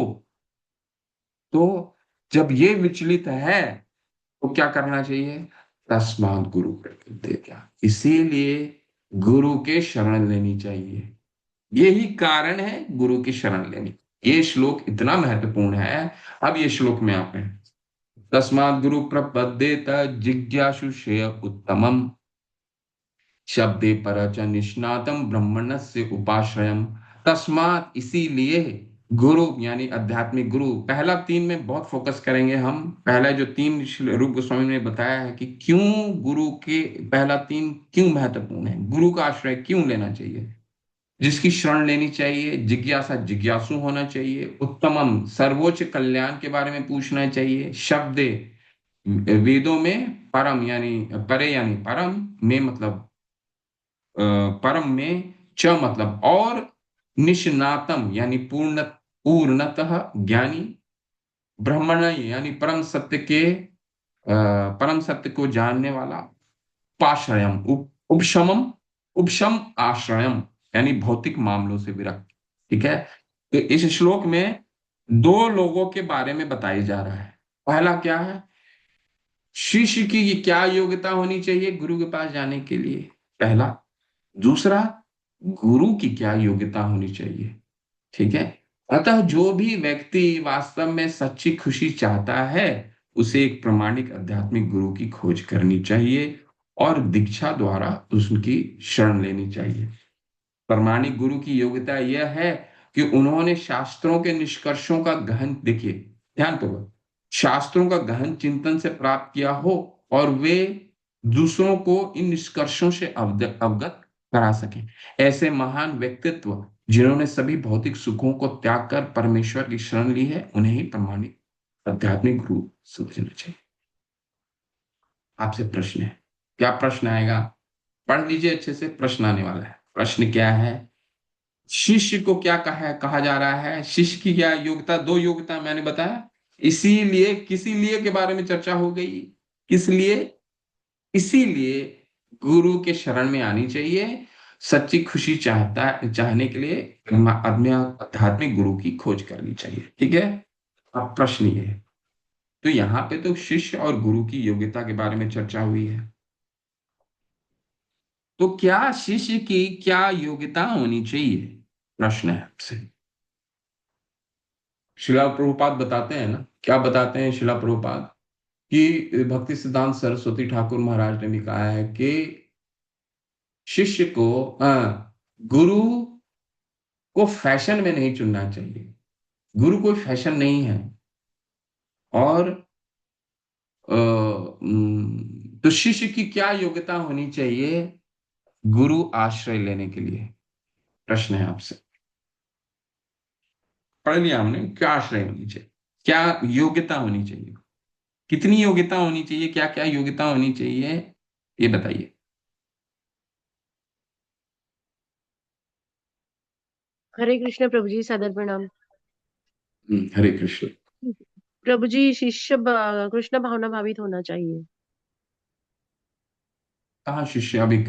तो जब ये विचलित है तो क्या करना चाहिए? तस्मात् गुरु प्रकृत्या, इसीलिए गुरु के शरण लेनी चाहिए। यही कारण है गुरु की शरण लेनी। ये श्लोक इतना महत्वपूर्ण है। अब ये श्लोक में आप हैं, तस्मात् गुरु प्रपद्येत जिज्ञासु श्रेय उत्तमम, शब्दे पर च निष्णातम ब्रह्मणस्य उपाश्रयम। तस्मात इसीलिए, गुरु यानी आध्यात्मिक गुरु, पहला तीन में बहुत फोकस करेंगे हम। पहला जो तीन रूप गोस्वामी ने बताया है कि क्यों गुरु के पहला तीन क्यों महत्वपूर्ण है, गुरु का आश्रय क्यों लेना चाहिए, जिसकी शरण लेनी चाहिए, जिज्ञासा जिज्ञासु होना चाहिए, उत्तमम सर्वोच्च कल्याण के बारे में पूछना चाहिए, शब्दे वेदों में, परम यानी परे यानी परम में मतलब परम में, च मतलब और, निष्णातम यानी पूर्णतः ज्ञानी, ब्रह्मण यानी परम सत्य को जानने वाला, पाश्रयम उपशमम उपशम आश्रयम यानी भौतिक मामलों से विरक्त। ठीक है। तो इस श्लोक में दो लोगों के बारे में बताया जा रहा है। पहला क्या है, शिष्य की क्या योग्यता होनी चाहिए गुरु के पास जाने के लिए, पहला। दूसरा, गुरु की क्या योग्यता होनी चाहिए। ठीक है। अतः जो भी व्यक्ति वास्तव में सच्ची खुशी चाहता है, उसे एक प्रामाणिक आध्यात्मिक गुरु की खोज करनी चाहिए और दीक्षा द्वारा उसकी शरण लेनी चाहिए। प्रामाणिक गुरु की योग्यता यह है कि उन्होंने शास्त्रों के निष्कर्षों का गहन, देखिए ध्यान पूर्वक, शास्त्रों का गहन चिंतन से प्राप्त किया हो और वे दूसरों को इन निष्कर्षों से अवगत करा सकें। ऐसे महान व्यक्तित्व जिन्होंने सभी भौतिक सुखों को त्याग कर परमेश्वर की शरण ली है, उन्हें ही प्रामाणिक आध्यात्मिक गुरु समझना चाहिए। आपसे प्रश्न है, क्या प्रश्न आएगा? पढ़ लीजिए अच्छे से, प्रश्न आने वाला है। प्रश्न क्या है? शिष्य को क्या कहा जा रहा है, शिष्य की क्या योग्यता, दो योग्यता मैंने बताया। इसीलिए किसी लिए के बारे में चर्चा हो गई, किस लिए? इसीलिए गुरु के शरण में आनी चाहिए। सच्ची खुशी चाहने के लिए आध्यात्मिक गुरु की खोज करनी चाहिए। ठीक है। अब प्रश्न ये है, तो यहाँ पे तो शिष्य और गुरु की योग्यता के बारे में चर्चा हुई है, तो क्या शिष्य की क्या योग्यता होनी चाहिए, प्रश्न है आपसे। शिला प्रभुपाद बताते हैं ना, क्या बताते हैं शिला प्रभुपाद, कि भक्ति सिद्धांत सरस्वती ठाकुर महाराज ने भी कहा है कि शिष्य को गुरु को फैशन में नहीं चुनना चाहिए। गुरु कोई फैशन नहीं है। और तो शिष्य की क्या योग्यता होनी चाहिए गुरु आश्रय लेने के लिए, प्रश्न है आपसे। पढ़ लिया हमने, क्या आश्रय होनी चाहिए, क्या योग्यता होनी चाहिए, कितनी योग्यता होनी चाहिए, क्या क्या योग्यता होनी चाहिए, ये बताइए। हरे कृष्ण प्रभु जी, सादर प्रणाम। हरे कृष्ण। प्रभु जी, शिष्य कृष्ण भावना भावित होना चाहिए। कहाँ शिष्य? अभी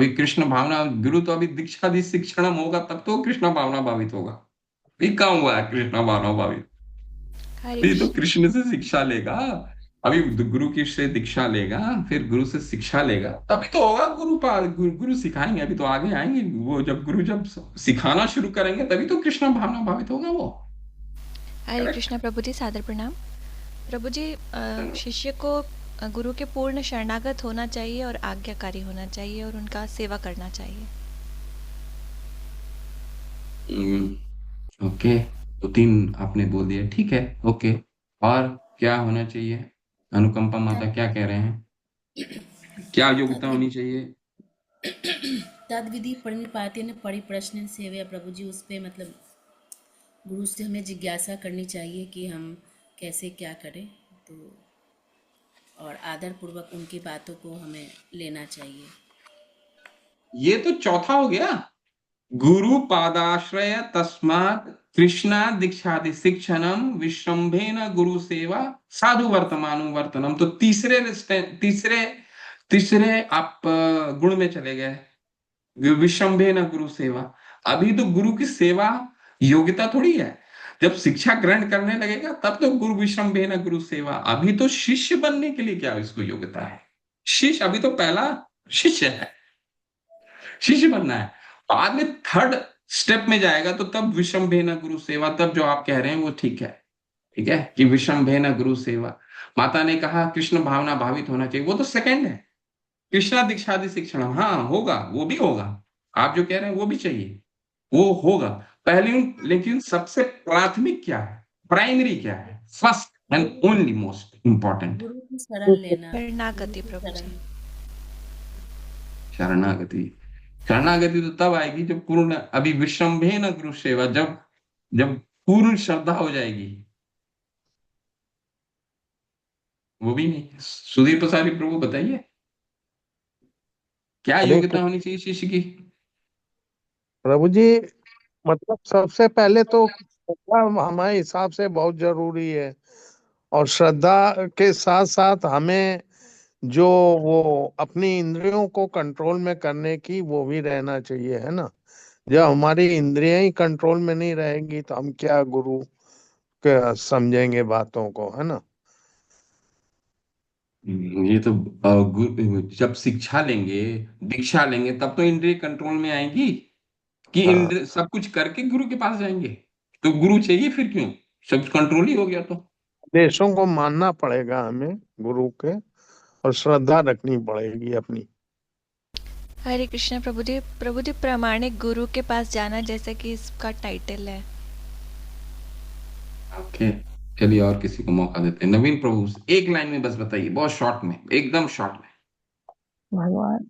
कृष्ण भावना, गुरु तो अभी दीक्षा दी शिक्षणम होगा तब तो कृष्ण भावना भावित होगा। अभी कहाँ हुआ है कृष्ण भावना भावित? हरे ये तो कृष्ण। कृष्ण से शिक्षा लेगा। अभी गुरु की से दीक्षा लेगा, फिर गुरु से शिक्षा लेगा, तभी तो होगा गुरु सिखाएंगे। अभी तो आगे आएंगे वो, जब गुरु जब सिखाना शुरू करेंगे तभी तो कृष्ण भावना भावित होगा वो। हरे करेक्ट। कृष्ण प्रभु जी, सादर प्रणाम। प्रभु जी, शिष्य को गुरु के पूर्ण शरणागत होना चाहिए और आज्ञाकारी होना चाहिए और उनका सेवा करना चाहिए। ओके, तो तीन आपने बोल दिया, ठीक है। ओके, और क्या होना चाहिए? अनुकंपा माता तद क्या कह रहे हैं, क्या योग्यता तद होनी चाहिए? तद विधि परिपातेन परिप्रश्न सेवया प्रभु जी, उस पे मतलब गुरु से हमें जिज्ञासा करनी चाहिए कि हम कैसे क्या करें, तो और आदर पूर्वक उनकी बातों को हमें लेना चाहिए। ये तो चौथा हो गया, गुरु पादाश्रय तस्मात् कृष्णा दीक्षादि शिक्षणम विश्रम्भेन गुरु सेवा साधु वर्तमानुवर्तनम। तो तीसरे तीसरे आप गुण में चले गए, विश्रम्भेन गुरु सेवा। अभी तो गुरु की सेवा योग्यता थोड़ी है, जब शिक्षा ग्रहण करने लगेगा तब तो गुरु विश्रम्भेन गुरु सेवा। अभी तो शिष्य बनने के लिए क्या इसको योग्यता है? शिष्य अभी तो पहला शिष्य है, शिष्य बनना है। बाद में थर्ड स्टेप में जाएगा तो तब विषम गुरु सेवा, तब जो आप कह रहे हैं वो ठीक है। ठीक है कि विषम गुरु सेवा। माता ने कहा कृष्ण भावना भावित होना चाहिए, वो तो सेकंड है। कृष्णा दीक्षादि शिक्षण, हाँ होगा, वो भी होगा। आप जो कह रहे हैं वो भी चाहिए, वो होगा पहले। लेकिन सबसे प्राथमिक क्या है, प्राइमरी क्या है, first and Guru only most important? गुरु की शरण लेना, गुरु शरणागति की प्रभु शरण। जी। शरणागति। शरणागति तो तब आएगी जब पूर्ण, अभी विश्रम्भे न गुरु सेवा, जब जब पूर्ण श्रद्धा हो जाएगी, वो भी नहीं। सुधीर प्रसारी प्रभु बताइए, क्या हरे योग्यता होनी चाहिए शिष्य की? प्रभु जी, मतलब सबसे पहले तो श्रद्धा हमारे हिसाब से बहुत जरूरी है। और श्रद्धा के साथ साथ हमें जो वो अपनी इंद्रियों को कंट्रोल में करने की वो भी रहना चाहिए, है ना। जब हमारी इंद्रियां ही कंट्रोल में नहीं रहेंगी तो हम क्या गुरु के समझेंगे बातों को, है ना। ये तो जब शिक्षा लेंगे, दीक्षा लेंगे, तब तो इंद्रिय कंट्रोल में आएंगी, कि हाँ, इंद्र सब कुछ करके गुरु के पास जाएंगे। तो गुरु चाहिए फिर क्यों, सब कंट्रोल ही हो गया तो। देशों को मानना पड़ेगा हमें गुरु के, और श्रद्धा रखनी पड़ेगी अपनी। हरे कृष्णा प्रभु जी। प्रभु जी, प्रामाणिक गुरु के पास जाना, जैसा कि इसका टाइटल है। ओके, चलिए और किसी को मौका देते हैं। नवीन प्रभु, एक लाइन में बस बताइए, बहुत शॉर्ट में, एकदम शॉर्ट में। भगवान।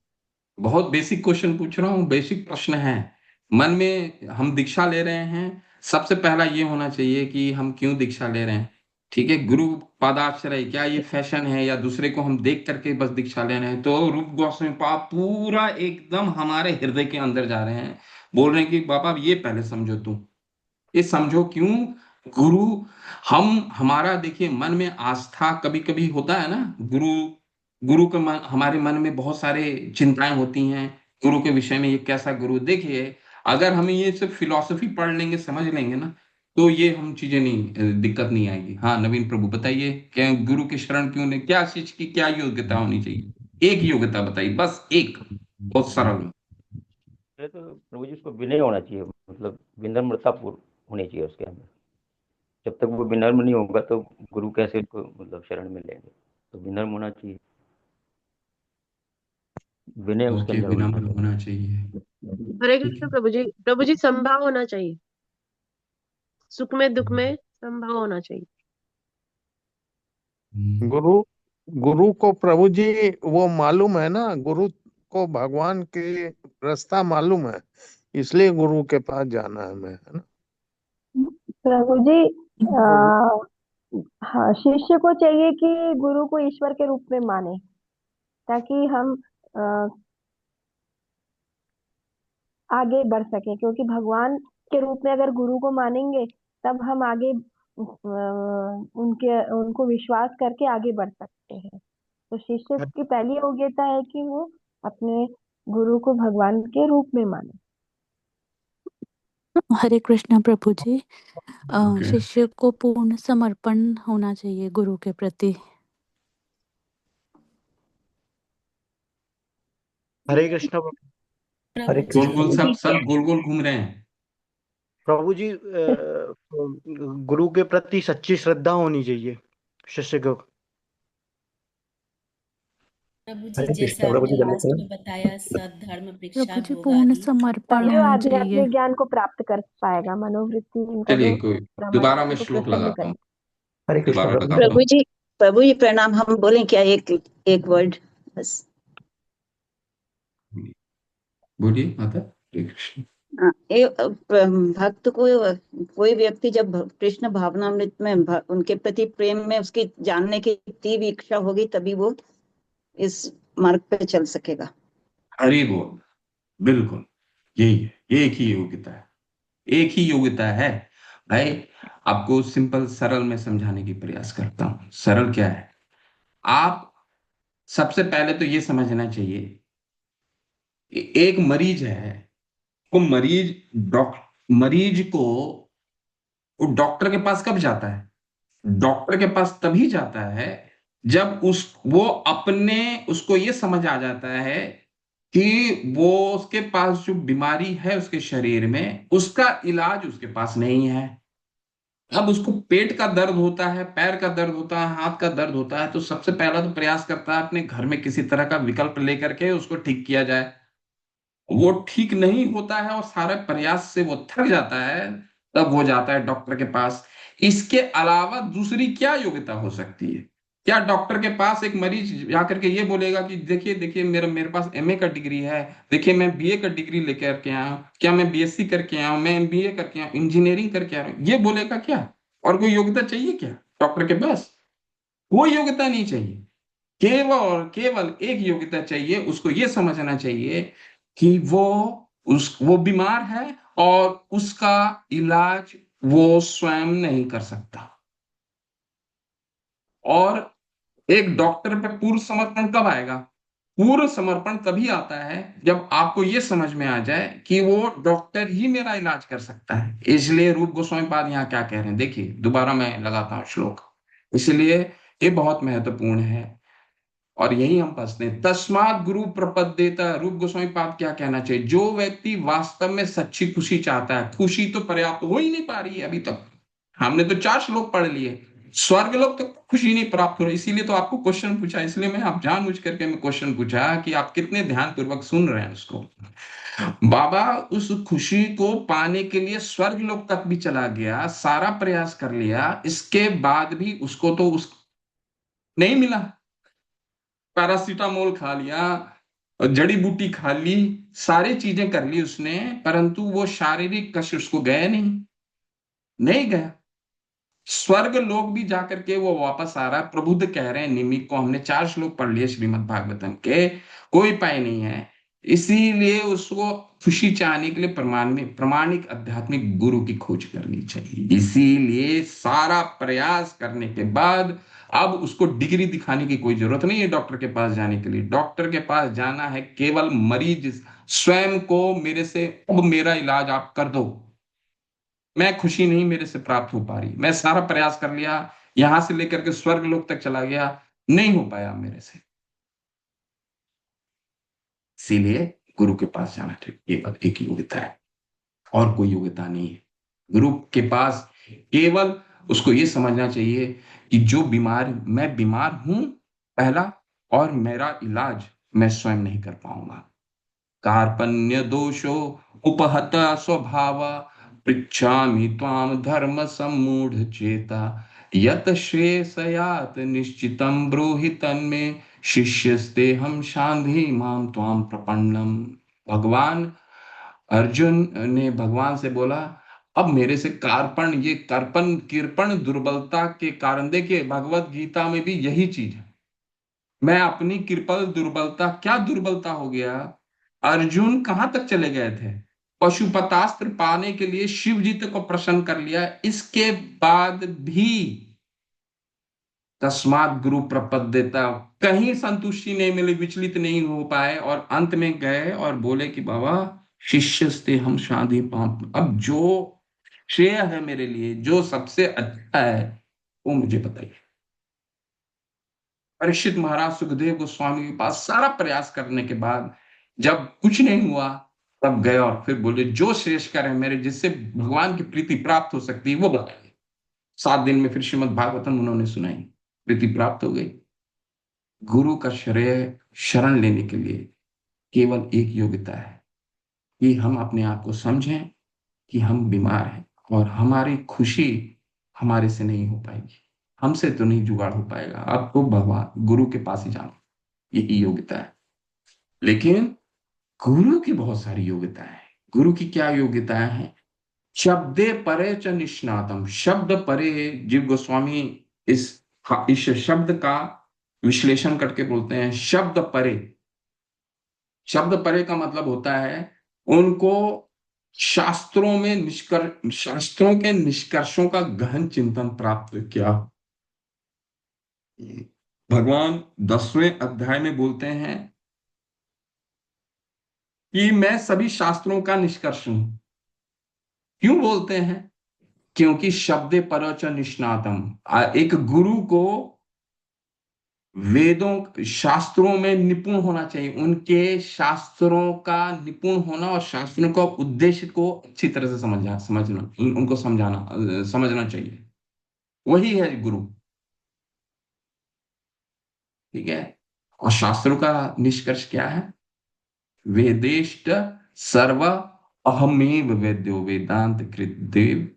बहुत बेसिक क्वेश्चन पूछ रहा हूँ, बेसिक प्रश्न है। मन में हम दीक्षा ले रहे हैं, सबसे पहला ये होना चाहिए कि हम क्यों दीक्षा ले रहे हैं। ठीक है, गुरु पादाश्रय, क्या ये फैशन है या दूसरे को हम देख करके बस दीक्षा ले रहे हैं। तो रूप गोस्वामी पाप पूरा एकदम हमारे हृदय के अंदर जा रहे हैं, बोल रहे हैं कि बाबा ये पहले समझो तुम, ये समझो क्यों गुरु। हम हमारा देखिए मन में आस्था कभी कभी होता है ना, गुरु गुरु के मन, हमारे मन में बहुत सारे चिंताएं होती हैं गुरु के विषय में, ये कैसा गुरु। देखिए, अगर हम ये सब फिलॉसफी पढ़ लेंगे, समझ लेंगे ना, तो ये हम चीजें नहीं, दिक्कत नहीं आएगी। हाँ नवीन प्रभु बताइए, क्या गुरु की शरण क्यों नहीं, क्या चीज की क्या योग्यता होनी चाहिए, एक योग्यता बताइए, बस एक, बहुत सरल में। पहले तो प्रभु जी उसको विनय होना चाहिए, मतलब विनम्रता पूर्ण होनी चाहिए उसके अंदर। जब तक वो विनम्र नहीं होगा तो गुरु कैसे उसको मतलब शरण में लेंगे। तो विनम्र होना चाहिए, विनय उसके ओके, अंदर होना विनम्र चाहिए। होना चाहिए। हरे ठीक कृष्ण है। प्रभु जी। प्रभु जी, समभाव होना चाहिए, सुख में दुख में समभाव होना चाहिए। हम्म। गुरु गुरु को प्रभु जी वो मालूम है ना, गुरु को भगवान के रास्ता मालूम है, इसलिए गुरु के पास जाना है हमें, है ना। प्रभु जी, हाँ, शिष्य को चाहिए कि गुरु को ईश्वर के रूप में माने, ताकि हम अ, आगे बढ़ सके, क्योंकि भगवान के रूप में अगर गुरु को मानेंगे तब हम आगे उनके उनको विश्वास करके आगे बढ़ सकते हैं। तो शिष्य की पहली योग्यता है कि वो अपने गुरु को भगवान के रूप में माने। हरे कृष्णा प्रभु जी। ओके। शिष्य को पूर्ण समर्पण होना चाहिए गुरु के प्रति। हरे कृष्णा। हरे प्रभु जी गोल कृष्ण गोल, प्रभु जी। सब गोल गोल घूम रहे हैं। प्रभु जी, गुरु के प्रति सच्ची श्रद्धा होनी चाहिए शिष्य को। प्रभु जी, हरे कृष्ण जैसा प्रभु आपने जी, लास्ट में बताया, सद्धर्म प्रभु वृक्षा जी, पूर्ण रोगादि। समर्पण तभी वो होना चाहिए। आध्यात्मिक ज्ञान को प्राप्त कर पाएगा, मनोवृत्ति इनका चलिए जो कोई, ब्रह्मांड दोबारा मैं उनको श्लोक प्रसन्न लगाता हूँ, करे। हरे कृष्ण दोबारा प्रभु जी। लगाता हूँ। प्रभु जी प्रणाम। हम बोलें क्या, एक एक वर्ड बस। बोलिए माता। हरे कृष्ण। हाँ, भक्त को, कोई व्यक्ति जब कृष्ण भावनामृत में उनके प्रति प्रेम में उसकी जानने की तीव्र इच्छा होगी, तभी वो इस मार्ग पे चल सकेगा। हरि बोल, बिल्कुल यही है, एक ही योग्यता है, एक ही योग्यता है भाई। आपको सिंपल सरल में समझाने की प्रयास करता हूँ। सरल क्या है, आप सबसे पहले तो ये समझना चाहिए, एक मरीज है, वो मरीज को वो डॉक्टर के पास कब जाता है, डॉक्टर के पास तभी जाता है जब वो अपने, उसको ये समझ आ जाता है कि वो, उसके पास जो बीमारी है उसके शरीर में, उसका इलाज उसके पास नहीं है। अब उसको पेट का दर्द होता है, पैर का दर्द होता है, हाथ का दर्द होता है, तो सबसे पहला तो प्रयास करता है अपने घर में किसी तरह का विकल्प लेकर के उसको ठीक किया जाए। वो ठीक नहीं होता है और सारे प्रयास से वो थक जाता है, तब वो जाता है डॉक्टर के पास। इसके अलावा दूसरी क्या योग्यता हो सकती है, क्या डॉक्टर के पास एक मरीज जाकर के ये बोलेगा कि देखिए देखिए मेरे मेरे पास एमए का डिग्री है, देखिए मैं बीए का डिग्री लेकर के आया हूँ, क्या मैं बीएससी करके आया हूँ, मैं एमबीए करके आया हूँ, इंजीनियरिंग करके आया हूँ, ये बोलेगा क्या? और कोई योग्यता चाहिए क्या डॉक्टर के पास? कोई योग्यता नहीं चाहिए, केवल और केवल एक योग्यता चाहिए, उसको ये समझना चाहिए कि वो बीमार है और उसका इलाज वो स्वयं नहीं कर सकता। और एक डॉक्टर पे पूर्ण समर्पण कब आएगा, पूर्ण समर्पण तभी आता है जब आपको ये समझ में आ जाए कि वो डॉक्टर ही मेरा इलाज कर सकता है। इसलिए रूप गोस्वामी पाद यहाँ क्या कह रहे हैं, देखिए दोबारा मैं लगाता हूँ श्लोक, इसलिए ये बहुत महत्वपूर्ण है और यही हम फंसते हैं। तस्मात् गुरु प्रपद्येता, रूप गोस्वामी पाद क्या कहना चाहिए, जो व्यक्ति वास्तव में सच्ची खुशी चाहता है, खुशी तो पर्याप्त हो ही नहीं पा रही है अभी तक, हमने तो 4 श्लोक पढ़ लिए, स्वर्ग लोग तो खुशी नहीं प्राप्त हो रही, इसीलिए तो आपको क्वेश्चन पूछा, इसलिए मैं आप जानबूझ करके मैं क्वेश्चन पूछा कि आप कितने ध्यान पूर्वक सुन रहे हैं उसको। बाबा उस खुशी को पाने के लिए स्वर्ग लोक तक भी चला गया, सारा प्रयास कर लिया, इसके बाद भी उसको तो उस नहीं मिला। पैरासीटामोल खा लिया, जड़ी बूटी खा ली, सारी चीजें कर ली उसने, परंतु वो शारीरिक कष्ट उसको गया नहीं गया। स्वर्ग लोग भी जाकर के वो वापस आ रहा है। प्रबुद्ध कह रहे हैं निमिक को, हमने 4 श्लोक पढ़ लिए श्रीमद् भागवतम के, कोई उपाय नहीं है, इसीलिए उसको खुशी चाहने के लिए प्रमाणिक आध्यात्मिक गुरु की खोज करनी चाहिए। इसीलिए सारा प्रयास करने के बाद अब उसको डिग्री दिखाने की कोई जरूरत नहीं है डॉक्टर के पास जाने के लिए। डॉक्टर के पास जाना है केवल मरीज स्वयं को, मेरे से अब मेरा इलाज आप कर दो, मैं खुशी नहीं मेरे से प्राप्त हो पा रही, मैं सारा प्रयास कर लिया, यहां से लेकर के स्वर्ग लोक तक चला गया, नहीं हो पाया मेरे से, इसीलिए गुरु के पास जाना चाहिए। ये बात एक योग्यता है और कोई योग्यता नहीं है। गुरु के पास केवल उसको ये समझना चाहिए कि जो मैं बीमार हूं पहला, और मेरा इलाज मैं स्वयं नहीं कर पाऊंगा। कार्पण्य दोषो उपहत स्वभाव पृच्छामि त्वाम धर्म सम्मूढ़ चेता यत श्रेयसयात निश्चितम ब्रूहि तन्मे शिष्यस्ते हम शांति माम त्वाम प्रपन्नम। भगवान अर्जुन ने भगवान से बोला, अब मेरे से ये कृपण दुर्बलता के कारण, देखिए भगवत गीता में भी यही चीज है, मैं अपनी कृपल दुर्बलता, क्या दुर्बलता हो गया, अर्जुन कहां तक चले गए थे, पशुपतास्त्र पाने के लिए शिव जी को प्रसन्न कर लिया, इसके बाद भी तस्मात् गुरु प्रपद्येता, कहीं संतुष्टि नहीं मिली, विचलित नहीं हो पाए, और अंत में गए और बोले कि बाबा शिष्यस्ते हम शांति पाप, अब जो श्रेय है मेरे लिए, जो सबसे अच्छा है वो मुझे बताइए। परीक्षित महाराज सुखदेव गोस्वामी के पास सारा प्रयास करने के बाद जब कुछ नहीं हुआ, तब गए और फिर बोले जो श्रेष्ठकर है मेरे, जिससे भगवान की प्रीति प्राप्त हो सकती है वो बताइए। 7 दिन में फिर श्रीमद् भागवतम उन्होंने सुनाई, प्रीति प्राप्त हो गई। गुरु का शरण लेने के लिए केवल एक योग्यता है कि हम अपने आप को समझें कि हम बीमार हैं और हमारी खुशी हमारे से नहीं हो पाएगी, हमसे तो नहीं जुगाड़ हो पाएगा, आपको भगवान गुरु के पास ही जाना, यही योग्यता है। लेकिन गुरु की बहुत सारी योग्यताएं हैं। गुरु की क्या योग्यताएं हैं? शब्दे परे च निष्णातम, शब्द परे, जीव गोस्वामी इस शब्द का विश्लेषण करके बोलते हैं शब्द परे। शब्द परे का मतलब होता है उनको शास्त्रों के निष्कर्षों का गहन चिंतन प्राप्त किया। भगवान 10वें अध्याय में बोलते हैं कि मैं सभी शास्त्रों का निष्कर्ष हूं। क्यों बोलते हैं? क्योंकि शब्दे परच निष्णातम, एक गुरु को वेदों शास्त्रों में निपुण होना चाहिए, उनके शास्त्रों का निपुण होना और शास्त्रों का उद्देश्य को अच्छी तरह से समझना उनको समझना चाहिए, वही है गुरु। ठीक है, और शास्त्रों का निष्कर्ष क्या है? वेदेष्ट सर्व अहमेव वेद्यो वेदांत कृत देव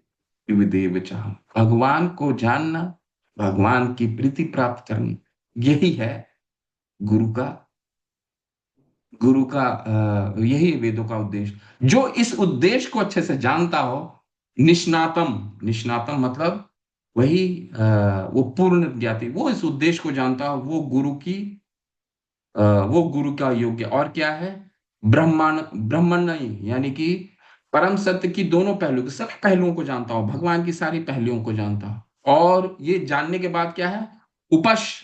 विदेव चाह, भगवान को जानना, भगवान की प्रीति प्राप्त करनी, यही है गुरु का यही वेदों का उद्देश्य। जो इस उद्देश्य को अच्छे से जानता हो, निष्णातम मतलब वही वो पूर्ण ज्ञाति, वो इस उद्देश्य को जानता हो, वो गुरु का योग्य। और क्या है? ब्रह्मण नहीं, यानी कि परम सत्य की दोनों पहलू, सभी पहलुओं को जानता हो, भगवान की सारी पहलुओं को जानता हो। और ये जानने के बाद क्या है? उपश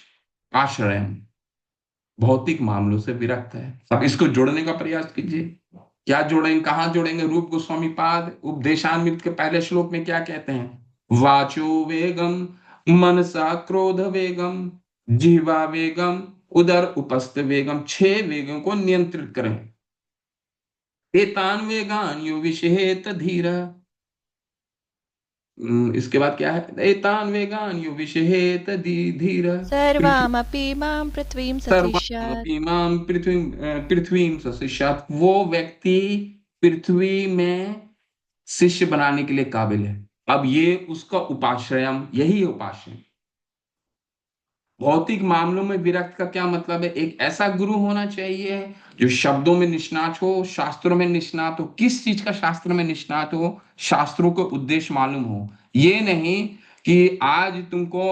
आश्रय, भौतिक मामलों से विरक्त है। अब इसको जोड़ने का प्रयास कीजिए। क्या जोड़ेंगे, कहाँ जोड़ेंगे? रूप गोस्वामी पाद उपदेशामृत के पहले श्लोक में क्या कहते हैं? वाचो वेगम मनसा क्रोध वेगम जिह्वा वेगम उदर उपस्थ वेगम, 6 वेगों को नियंत्रित करें। एतान वेगान यो विषहेत धीर। इसके बाद क्या है? एतान वेगान यो विषहेत धीर। सर्वामपि मां पृथ्वीं सतिष्यात्। सर्वमाम पृथ्वीं सशिष्यात्। वो व्यक्ति पृथ्वी में शिष्य बनाने के लिए काबिल है। अब ये उसका उपाश्रयम, यही है उपाश्रय। भौतिक मामलों में विरक्त का क्या मतलब है? एक ऐसा गुरु होना चाहिए जो शब्दों में निष्णात हो, शास्त्रों में निष्णात हो। किस चीज का शास्त्र में निष्णात हो? शास्त्रों को उद्देश्य मालूम हो। ये नहीं कि आज तुमको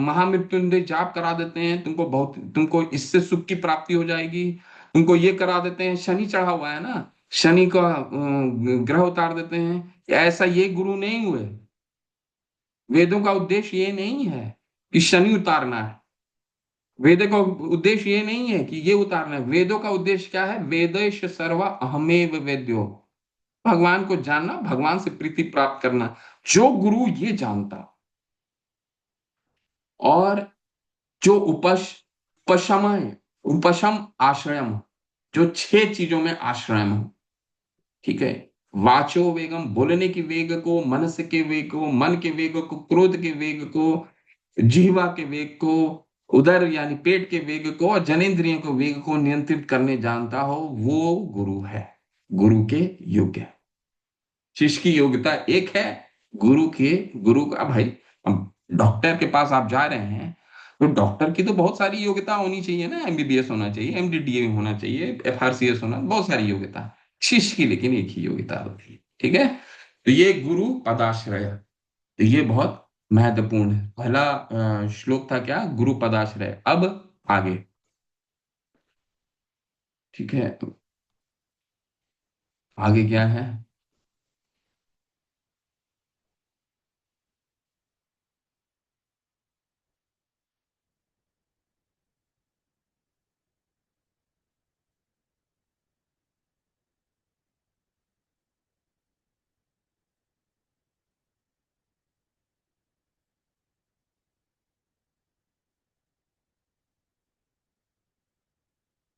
महामृत्युंजय जाप करा देते हैं, तुमको इससे सुख की प्राप्ति हो जाएगी। तुमको ये करा देते हैं, शनि चढ़ा हुआ है ना, शनि का ग्रह उतार देते हैं। ऐसा ये गुरु नहीं हुए। वेदों का उद्देश्य ये नहीं है कि शनि उतारना है। वेदों का उद्देश्य ये नहीं है कि ये उतारना है। वेदों का उद्देश्य क्या है? वेदेश सर्वा अहमेव वेद्यो। भगवान को जानना, भगवान से प्रीति प्राप्त करना। जो गुरु ये जानता और जो उपशम आश्रयम, जो 6 चीजों में आश्रयम हो, ठीक है। वाचो वेगम, बोलने की वेग को, मनस के वेग को, मन के वेग को, क्रोध के वेग को, जिह्वा के वेग को, उदर यानी पेट के वेग को और जनेंद्रियों के वेग को नियंत्रित करने जानता हो, वो गुरु है। गुरु के योग्य है। शिष्य की योग्यता एक है, गुरु का भाई। अब डॉक्टर के पास आप जा रहे हैं तो डॉक्टर की तो बहुत सारी योग्यता होनी चाहिए ना। एमबीबीएस होना चाहिए, एमडीडीए होना चाहिए, एफआरसीएस होना, बहुत सारी योग्यता। शिष्य की लेकिन एक ही योग्यता होती है, ठीक है। तो ये गुरु पदाश्रय, तो ये बहुत महत्वपूर्ण है। पहला श्लोक था क्या? गुरु पदाश्रय। अब आगे, ठीक है, आगे क्या है?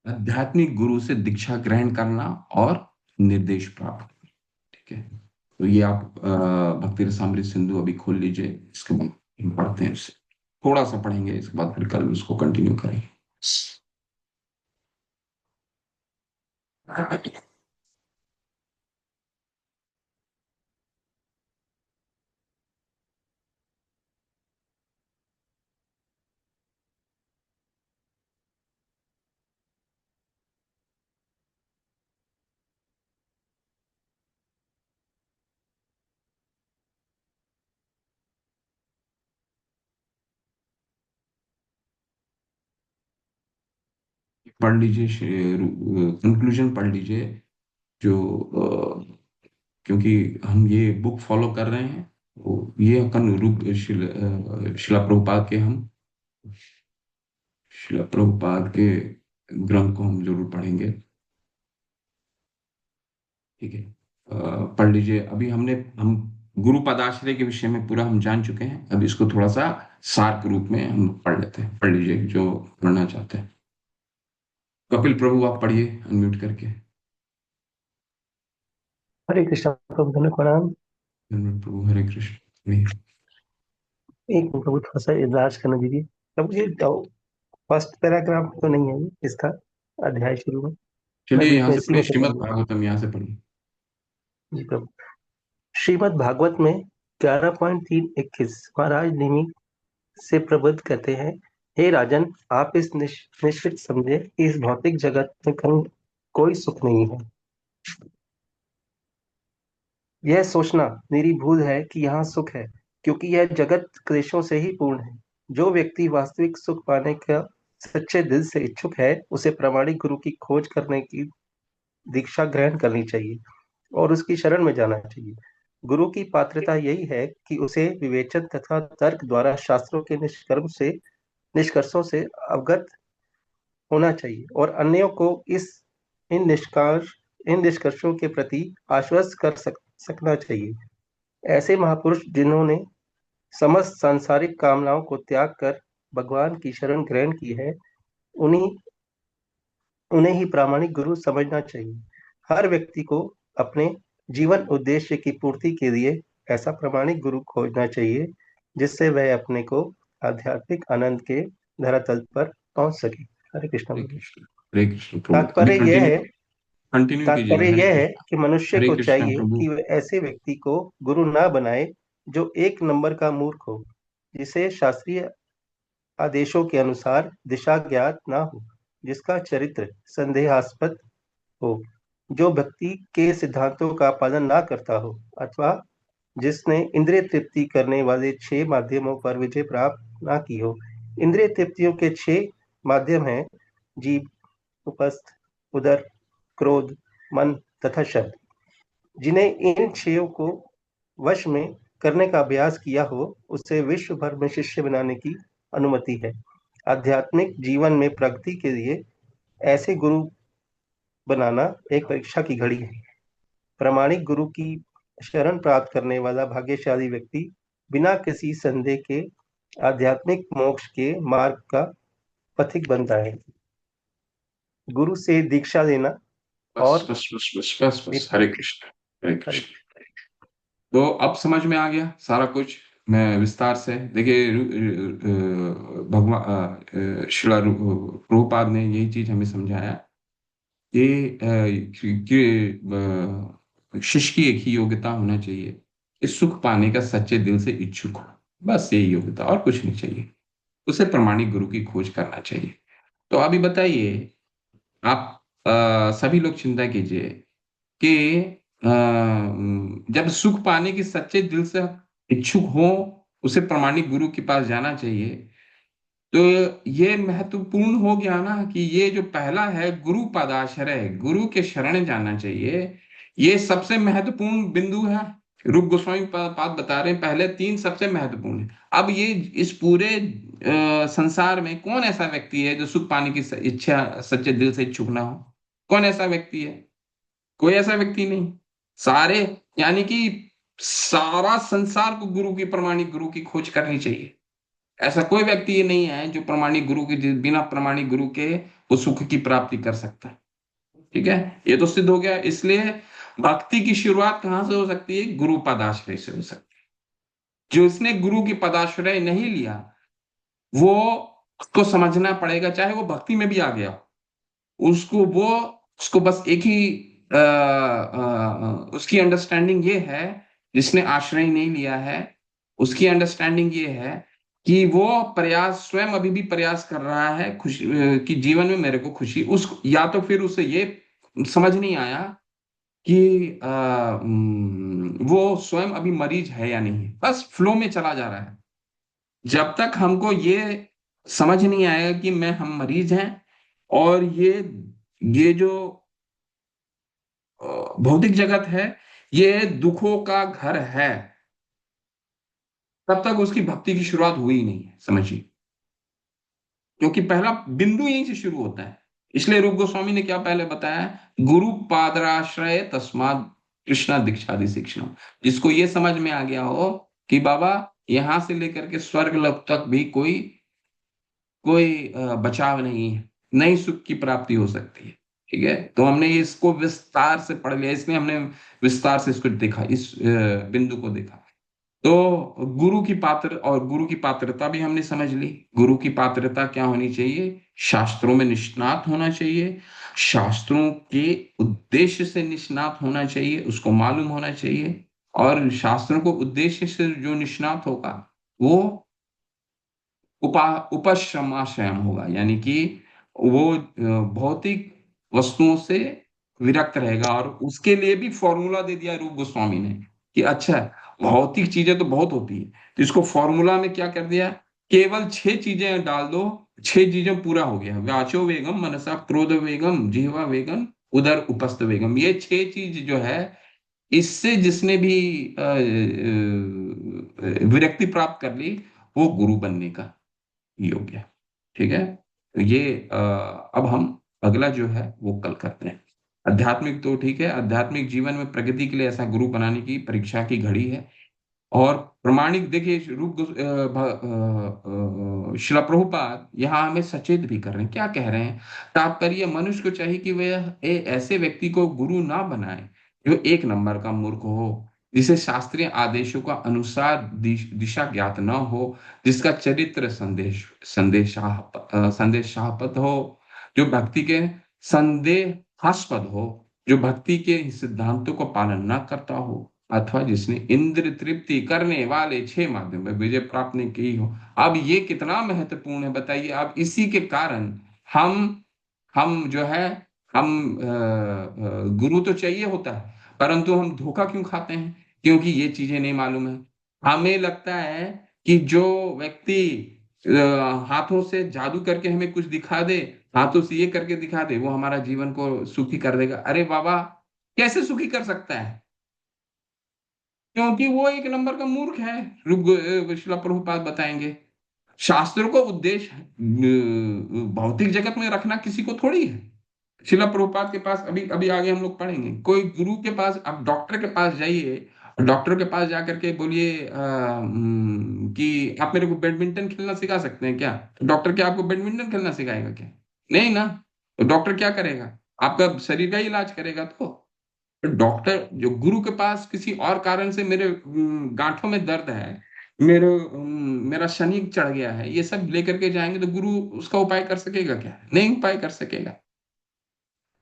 आध्यात्मिक गुरु से दीक्षा ग्रहण करना और निर्देश प्राप्त करना, ठीक है। तो ये आप भक्ति रसामृत सिंधु अभी खोल लीजिए। इसके बाद हम पढ़ते हैं इससे, थोड़ा सा पढ़ेंगे, इसके बाद फिर कल उसको कंटिन्यू करेंगे। पढ़ लीजिए, कंक्लूजन पढ़ लीजिए। जो क्योंकि हम ये बुक फॉलो कर रहे हैं, तो ये अपन रूप शिला प्रभुपाद के, हम शिला प्रभुपाद के ग्रंथ को हम जरूर पढ़ेंगे, ठीक है। पढ़ लीजिए। अभी हम गुरु पदाश्रय के विषय में पूरा हम जान चुके हैं। अब इसको थोड़ा सा सार के रूप में हम पढ़ लेते हैं। पढ़ लीजिए जो पढ़ना चाहते हैं। कपिल प्रभु आप पढ़िए अनम्यूट करके। हरे कृष्णा प्रभु, धन्य प्रणाम। अनम्यूट प्रभु, हरे कृष्ण। एक मिनट प्रभु, थोड़ा सा इलाज करने दीजिए प्रभु। ये फर्स्ट पैराग्राफ तो नहीं है ये इसका, अध्याय शुरू में। मैं चलिए बीच यहाँ में से इसी पढ़िए, में से श्रीमद् पढ़ूंगा भागवतम यहाँ से पढ़िए। जी प्रभु। श्रीमद् भागवत में 11.3:21 महाराज निमि से प्रबुद्ध कहते हैं, हे राजन, आप इस निश्चित समझे कि इस भौतिक जगत में कहीं कोई सुख नहीं है। यह सोचना मेरी भूल है कि यहाँ सुख है, क्योंकि यह जगत क्लेशों से ही पूर्ण है। जो व्यक्ति वास्तविक सुख पाने का सच्चे दिल से इच्छुक है, उसे प्रामाणिक गुरु की खोज करने की दीक्षा ग्रहण करनी चाहिए और उसकी शरण में जाना चाहिए। गुरु की पात्रता यही है कि उसे विवेचन तथा तर्क द्वारा शास्त्रों के निष्कर्षों से अवगत होना चाहिए और अन्यों को इन निष्कर्षों के प्रति आश्वस्त कर सकना चाहिए। ऐसे महापुरुष जिन्होंने समस्त सांसारिक कामनाओं को त्याग कर भगवान की शरण ग्रहण की है, उन्हीं उन्हें ही प्रामाणिक गुरु समझना चाहिए। हर व्यक्ति को अपने जीवन उद्देश्य की पूर्ति के लिए ऐसा प्रामाणिक गुरु खोजना चाहिए जिससे वह अपने को आध्यात्मिक आनंद के धरातल पर पहुंच सके। हरे कृष्ण हरे प्रभु। कृष्ण, हरे कृष्ण प्रभु। अभी तात्पर्य यह है कंटिन्यू कीजिएगा। तात्पर्य हरे यह है कृष्ण, कि मनुष्य हरे को कृष्ण चाहिए प्रभु। कि वह ऐसे व्यक्ति को गुरु ना बनाए जो एक नंबर का मूर्ख हो, जिसे शास्त्रीय आदेशों के अनुसार दिशा ज्ञात ना हो, जिसका चरित्र संदेहास्पद हो, जो भक्ति के सिद्धांतों का पालन ना करता हो, अथवा जिसने इंद्रिय तृप्ति करने वाले 6 माध्यमों पर विजय प्राप्त ना की हो। इंद्रिय तृप्तियों के 6 माध्यम हैं: जीभ, उपस्थ, उदर, क्रोध, मन तथा शब्द। जिन्हें इन 6 को वश में करने का अभ्यास किया हो, उसे विश्व भर में शिष्य बनाने की अनुमति है। आध्यात्मिक जीवन में प्रगति के लिए ऐसे गुरु बनाना एक परीक्षा की घड़ी है। प्रामाणिक गुरु की शरण प्राप्त करने वाला भाग्यशाली व्यक्ति बिना किसी संदेह के आध्यात्मिक मोक्ष के मार्ग का पथिक बनता है। गुरु से दीक्षा लेना बस और बस बस बस बस बस। हरे कृष्ण, हरे हरे कृष्ण। तो अब समझ में आ गया सारा कुछ। मैं विस्तार से देखिए, भगवान श्रीला प्रभुपाद ने यही चीज हमें समझाया कि शिष्य की एक ही योग्यता होना चाहिए, इस सुख पाने का सच्चे दिल से इच्छुक हो। बस यही योग्यता, और कुछ नहीं चाहिए। उसे प्रमाणिक गुरु की खोज करना चाहिए। तो अभी बताइए आप, सभी लोग चिंता कीजिए कि जब सुख पाने की सच्चे दिल से इच्छुक हो, उसे प्रमाणिक गुरु के पास जाना चाहिए। तो ये महत्वपूर्ण हो गया ना कि ये जो पहला है, गुरु पदाश्रय, गुरु के शरण जाना चाहिए, ये सबसे महत्वपूर्ण बिंदु है। रूप गोस्वामी पाद बता रहे हैं पहले 3 सबसे महत्वपूर्ण है। अब ये इस पूरे संसार में कौन ऐसा व्यक्ति है जो सुख पाने की इच्छा सच्चे दिल से इच्छुक ना हो? कौन ऐसा व्यक्ति है? कोई ऐसा व्यक्ति नहीं। सारे, यानी कि सारा संसार को गुरु की, प्रमाणिक गुरु की खोज करनी चाहिए। ऐसा कोई व्यक्ति ये नहीं है जो प्रमाणिक गुरु के, बिना प्रमाणिक गुरु के वो सुख की प्राप्ति कर सकता है। ठीक है, ये तो सिद्ध हो गया। इसलिए भक्ति की शुरुआत कहां से हो सकती है? गुरु पदाश्रय से हो सकती है। जो इसने गुरु की पदाश्रय नहीं लिया, वो, उसको समझना पड़ेगा, चाहे वो भक्ति में भी आ गया, उसको बस एक ही उसकी अंडरस्टैंडिंग ये है, जिसने आश्रय नहीं लिया है, उसकी अंडरस्टैंडिंग ये है कि वो प्रयास, स्वयं अभी भी प्रयास कर रहा है खुशी कि जीवन में मेरे को खुशी, उस, या तो फिर उसे ये समझ नहीं आया कि वो स्वयं अभी मरीज है या नहीं, बस फ्लो में चला जा रहा है। जब तक हमको ये समझ नहीं आएगा कि हम मरीज हैं और ये जो भौतिक जगत है ये दुखों का घर है, तब तक उसकी भक्ति की शुरुआत हुई नहीं है, समझिए। क्योंकि पहला बिंदु यहीं से शुरू होता है। इसलिए रूप गोस्वामी ने क्या पहले बताया? गुरु पादराश्रय तस्माद कृष्णा दीक्षादि शिक्षण। जिसको ये समझ में आ गया हो कि बाबा यहां से लेकर के स्वर्ग लोक तक भी कोई बचाव नहीं है, नई सुख की प्राप्ति हो सकती है। ठीक है, तो हमने इसको विस्तार से पढ़ लिया, इसलिए हमने विस्तार से इसको देखा, इस बिंदु को देखा। तो गुरु की पात्रता भी हमने समझ ली। गुरु की पात्रता क्या होनी चाहिए? शास्त्रों में निष्णात होना चाहिए, शास्त्रों के उद्देश्य से निष्णात होना चाहिए, उसको मालूम होना चाहिए। और शास्त्रों को उद्देश्य से जो निष्णात होगा वो उपशमाशयम होगा, यानी कि वो भौतिक वस्तुओं से विरक्त रहेगा। और उसके लिए भी फॉर्मूला दे दिया रूप गोस्वामी ने कि अच्छा, भौतिक चीजें तो बहुत होती है, तो इसको फॉर्मूला में क्या कर दिया? केवल 6 चीजें डाल दो, 6 चीजें पूरा हो गया। वाचो वेगम, मनसा क्रोध वेगम, जिह्वा वेगम, उदर उपस्थ वेगम। ये 6 चीज जो है, इससे जिसने भी विरक्ति प्राप्त कर ली, वो गुरु बनने का योग्य है। ठीक है, तो ये अब हम अगला जो है वो कल करते हैं। आध्यात्मिक तो ठीक है, आध्यात्मिक जीवन में प्रगति के लिए ऐसा गुरु बनाने की परीक्षा की घड़ी है। और प्रमाणिक देखिए, शिला प्रभुपाद यहाँ हमें सचेत भी कर रहे हैं। क्या कह रहे हैं? तात्पर्य मनुष्य को चाहिए कि वह ऐसे व्यक्ति को गुरु ना बनाए जो एक नंबर का मूर्ख हो, जिसे शास्त्रीय आदेशों का अनुसार दिशा ज्ञात न हो, जिसका चरित्र संदेशास्पद हो, जो भक्ति के संदेहास्पद हो, जो भक्ति के सिद्धांतों को पालन न करता हो, अथवा जिसने इंद्र तृप्ति करने वाले 6 माध्यम में विजय प्राप्त नहीं की हो। अब ये कितना महत्वपूर्ण है बताइए। अब इसी के कारण हम जो है, हम गुरु तो चाहिए होता है, परंतु हम धोखा क्यों खाते हैं? क्योंकि ये चीजें नहीं मालूम है। हमें लगता है कि जो व्यक्ति हाथों से जादू करके हमें कुछ दिखा दे, हाथों से ये करके दिखा दे, वो हमारा जीवन को सुखी कर देगा। अरे बाबा, कैसे सुखी कर सकता है? क्योंकि वो एक नंबर का मूर्ख है। शिला प्रभुपाद बताएंगे शास्त्रों को उद्देश्य भौतिक जगत में रखना किसी को थोड़ी है। शिला प्रभुपाद के पास अभी अभी आगे हम लोग पढ़ेंगे, कोई गुरु के पास, अब डॉक्टर के पास जाइए, डॉक्टर के पास जाकर के बोलिए कि आप मेरे को बैडमिंटन खेलना सिखा सकते हैं क्या? तो डॉक्टर क्या आपको बैडमिंटन खेलना सिखाएगा क्या? नहीं ना। तो डॉक्टर क्या करेगा? आपका शरीर का इलाज करेगा। तो डॉक्टर जो गुरु के पास किसी और कारण से, मेरे गांठों में दर्द है, मेरा शनि चढ़ गया है, ये सब लेकर के जाएंगे तो गुरु उसका उपाय कर सकेगा क्या? नहीं उपाय कर सकेगा।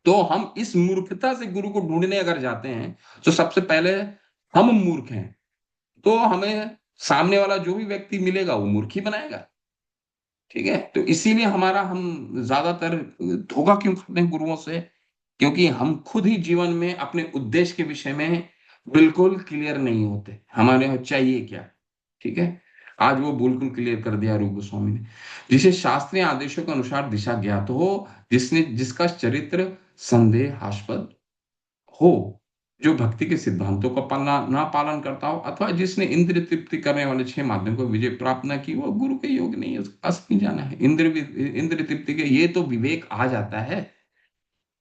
तो हम इस मूर्खता से गुरु को ढूंढने अगर जाते हैं तो सबसे पहले हम मूर्ख हैं, तो हमें सामने वाला जो भी व्यक्ति मिलेगा वो मूर्ख ही बनाएगा। ठीक है, तो इसीलिए हम ज्यादातर धोखा क्यों खाते हैं गुरुओं से? क्योंकि हम खुद ही जीवन में अपने उद्देश्य के विषय में बिल्कुल क्लियर नहीं होते, हमारे यहाँ चाहिए क्या। ठीक है, आज वो बिल्कुल क्लियर कर दिया रूप गोस्वामी ने। जिसे शास्त्रीय आदेशों के अनुसार दिशा ज्ञात हो, जिसका चरित्र संदेहास्पद हो, जो भक्ति के सिद्धांतों का ना पालन करता हो, अथवा जिसने इंद्र तृप्ति करने वाले 6 माध्यम को विजय प्राप्त न की, वो गुरु के योग नहीं है, उसके पास नहीं जाना है। इंद्र तृप्ति के ये तो विवेक आ जाता है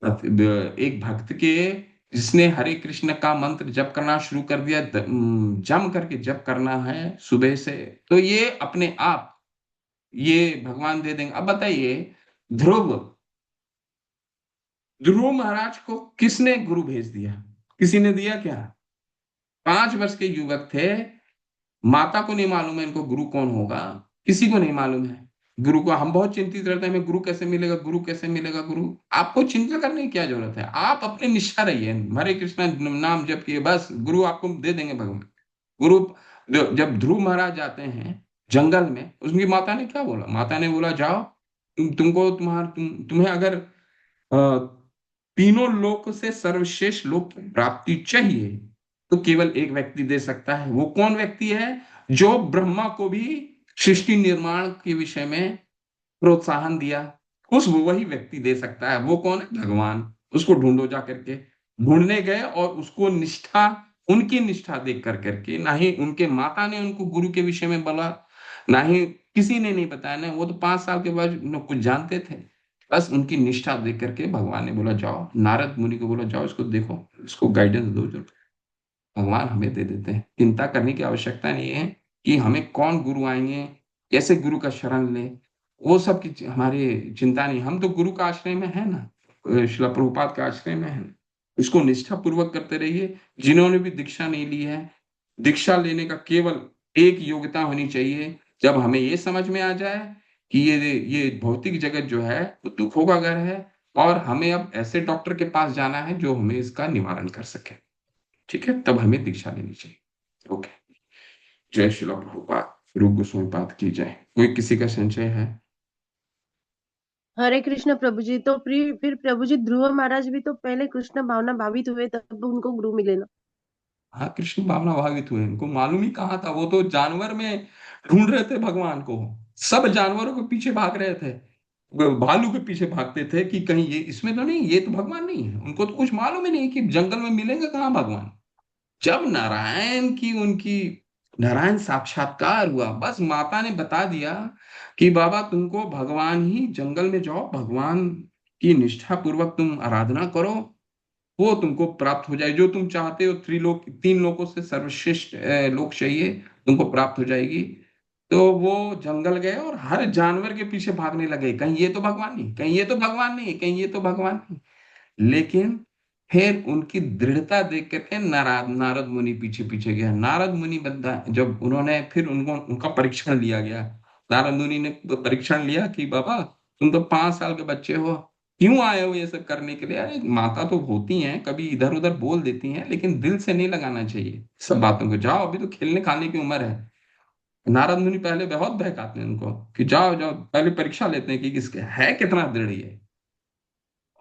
एक भक्त के, जिसने हरे कृष्ण का मंत्र जप करना शुरू कर दिया, जम करके जप करना है सुबह से, तो ये अपने आप ये भगवान दे देंगे। अब बताइए, ध्रुव महाराज को किसने गुरु भेज दिया? किसी ने दिया क्या? 5 वर्ष के युवक थे, माता को नहीं मालूम है इनको गुरु कौन होगा, किसी को नहीं मालूम है। गुरु को हम बहुत चिंतित रहते हैं, हमें गुरु कैसे मिलेगा, गुरु कैसे मिलेगा। गुरु, आपको चिंता करने की क्या जरूरत है? आप अपने निष्ठा रहिए, हरे कृष्ण नाम जप किए, बस गुरु आपको दे देंगे भगवान। गुरु जब ध्रुव महाराज जाते हैं जंगल में, उसकी माता ने क्या बोला? माता ने बोला, जाओ, तुम्हें अगर तीनों लोक से सर्वश्रेष्ठ लोक की प्राप्ति चाहिए तो केवल एक व्यक्ति दे सकता है। वो कौन व्यक्ति है? जो ब्रह्मा को भी सृष्टि निर्माण के विषय में प्रोत्साहन दिया, वही व्यक्ति दे सकता है। वो कौन है? भगवान। उसको ढूंढो जा करके। ढूंढने गए और उसको निष्ठा, उनकी निष्ठा देख कर करके, ना ही उनके माता ने उनको गुरु के विषय में बोला, ना ही किसी ने नहीं बताया, ना वो तो 5 साल के बाद कुछ जानते थे। बस उनकी निष्ठा देख करके भगवान ने बोला, जाओ। नारद मुनि को बोला, जाओ इसको देखो, इसको गाइडेंस दो। जो भगवान हमें दे देते हैं। चिंता करने की आवश्यकता नहीं है कि हमें कौन गुरु आएंगे, कैसे गुरु का शरण ले, वो सब की हमारी चिंता नहीं। हम तो गुरु का आश्रय में है ना, शिला प्रभुपाद के आश्रय में है। इसको निष्ठा पूर्वक करते रहिए। जिन्होंने भी दीक्षा नहीं ली है, दीक्षा लेने का केवल एक योग्यता होनी चाहिए, जब हमें ये समझ में आ जाए कि ये भौतिक जगत जो है वो दुखों का घर है, और हमें अब ऐसे डॉक्टर के पास जाना है जो हमें इसका निवारण कर सके। ठीक है, तब हमें दीक्षा लेनी चाहिए। ओके, जय श्रीला प्रभुपाद, रूप गोस्वामी पाद की जय। कोई किसी का संशय है? हरे कृष्ण प्रभु जी। तो फिर प्रभु जी, ध्रुव महाराज भी तो पहले कृष्ण भावना भावित हुए, तब उनको गुरु मिले ना? हाँ, कृष्ण भावना भावित हुए, उनको मालूम ही कहाँ था। वो तो जानवर में ढूंढ रहे थे भगवान को, सब जानवरों के पीछे भाग रहे थे, भालू के पीछे भागते थे कि कहीं ये इसमें तो नहीं, ये तो भगवान नहीं है। उनको तो कुछ मालूम ही नहीं कि जंगल में मिलेंगे कहाँ भगवान। जब नारायण की उनकी नारायण साक्षात्कार हुआ। बस माता ने बता दिया कि बाबा तुमको भगवान ही, जंगल में जाओ, भगवान की निष्ठा पूर्वक तुम आराधना करो, वो तुमको प्राप्त हो जाए। जो तुम चाहते हो, त्रिलोक, तीन लोकों से सर्वश्रेष्ठ लोक चाहिए, तुमको प्राप्त हो जाएगी। तो वो जंगल गए और हर जानवर के पीछे भागने लगे, कहीं ये तो भगवान नहीं, कहीं ये तो भगवान नहीं, कहीं ये तो भगवान नहीं। लेकिन फिर उनकी दृढ़ता देख करके नारद मुनि पीछे पीछे गया। नारद मुनि बंदा, जब उन्होंने फिर उनका परीक्षण लिया गया, नारद मुनि ने परीक्षण लिया कि बाबा तुम तो 5 साल के बच्चे हो, क्यों आए हो ये सब करने के लिए? अरे माता तो होती हैं, कभी इधर उधर बोल देती हैं, लेकिन दिल से नहीं लगाना चाहिए सब बातों को। जाओ, अभी तो खेलने खाने की उम्र है। नारद मुनि पहले बहुत बहकाते हैं उनको कि जाओ जाओ, पहले परीक्षा लेते हैं कि किसके है, कितना दृढ़ है।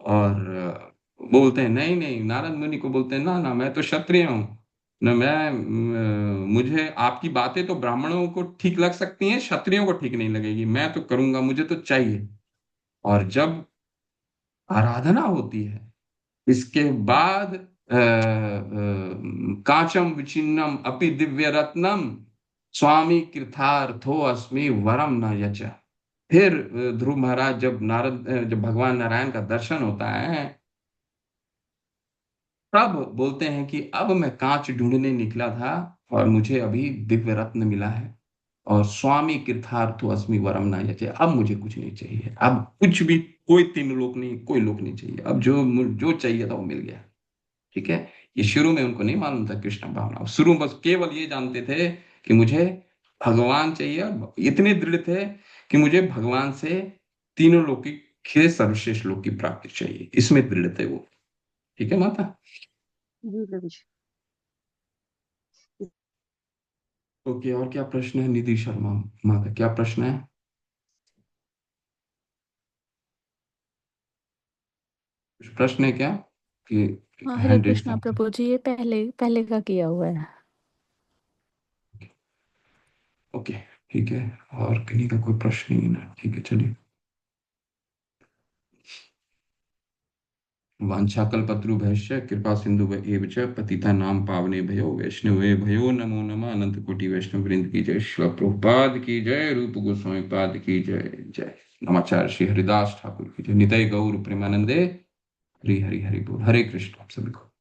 और बोलते हैं नहीं नहीं, नारद मुनि को बोलते हैं ना ना, मैं तो क्षत्रिय हूँ न, मुझे आपकी बातें तो ब्राह्मणों को ठीक लग सकती हैं, क्षत्रियों को ठीक नहीं लगेगी, मैं तो करूंगा, मुझे तो चाहिए। और जब आराधना होती है, इसके बाद कांचम विचिन्नम अपि दिव्य रत्नम स्वामी कृतार्थो अस्मि वरम न यच। फिर ध्रुव महाराज, जब भगवान नारायण का दर्शन होता है, तब बोलते हैं कि अब मैं कांच ढूंढने निकला था और मुझे अभी दिव्य रत्न मिला है, और स्वामी कृतार्थो अस्मि वरम न यचे। अब मुझे कुछ नहीं चाहिए, अब कुछ भी, कोई तीन लोक नहीं, कोई लोक नहीं चाहिए, अब जो जो चाहिए था वो मिल गया। ठीक है। ये शुरू में उनको नहीं मालूम था कृष्ण भावना, शुरू बस केवल ये जानते थे कि मुझे भगवान चाहिए, और इतने दृढ़ थे कि मुझे भगवान से तीनों लोक के सर्वश्रेष्ठ लोक की प्राप्ति चाहिए, इसमें दृढ़ थे वो। ठीक है माता। जी प्रभु जी। ओके, और क्या प्रश्न है निधि शर्मा माता, क्या प्रश्न है? कुछ प्रश्न है क्या कि हाँ, हरे हैंड रेज कृष्णा करते प्रभु जी, ये पहले पहले का किया हुआ है। हैं? ओके, ठीक है। और किन्हीं का कोई प्रश्न नहीं है ना? ठीक है, चलिए। वाञ्छाकल्पतरुभ्यश्च कृपा सिंधु एव च पतिता नाम पावने भयो वैष्णवे भयो नमो नमः। अनंत कोटि वैष्णव वृंद की जय, श्रील प्रभुपाद की जय, रूप गोस्वामी पाद की जय जय। नमाचार्य श्री हरिदास ठाकुर की जय। निताई गौर प्रेमानंदे। हरि हरि हरि बोल। हरे कृष्ण आप सभी को।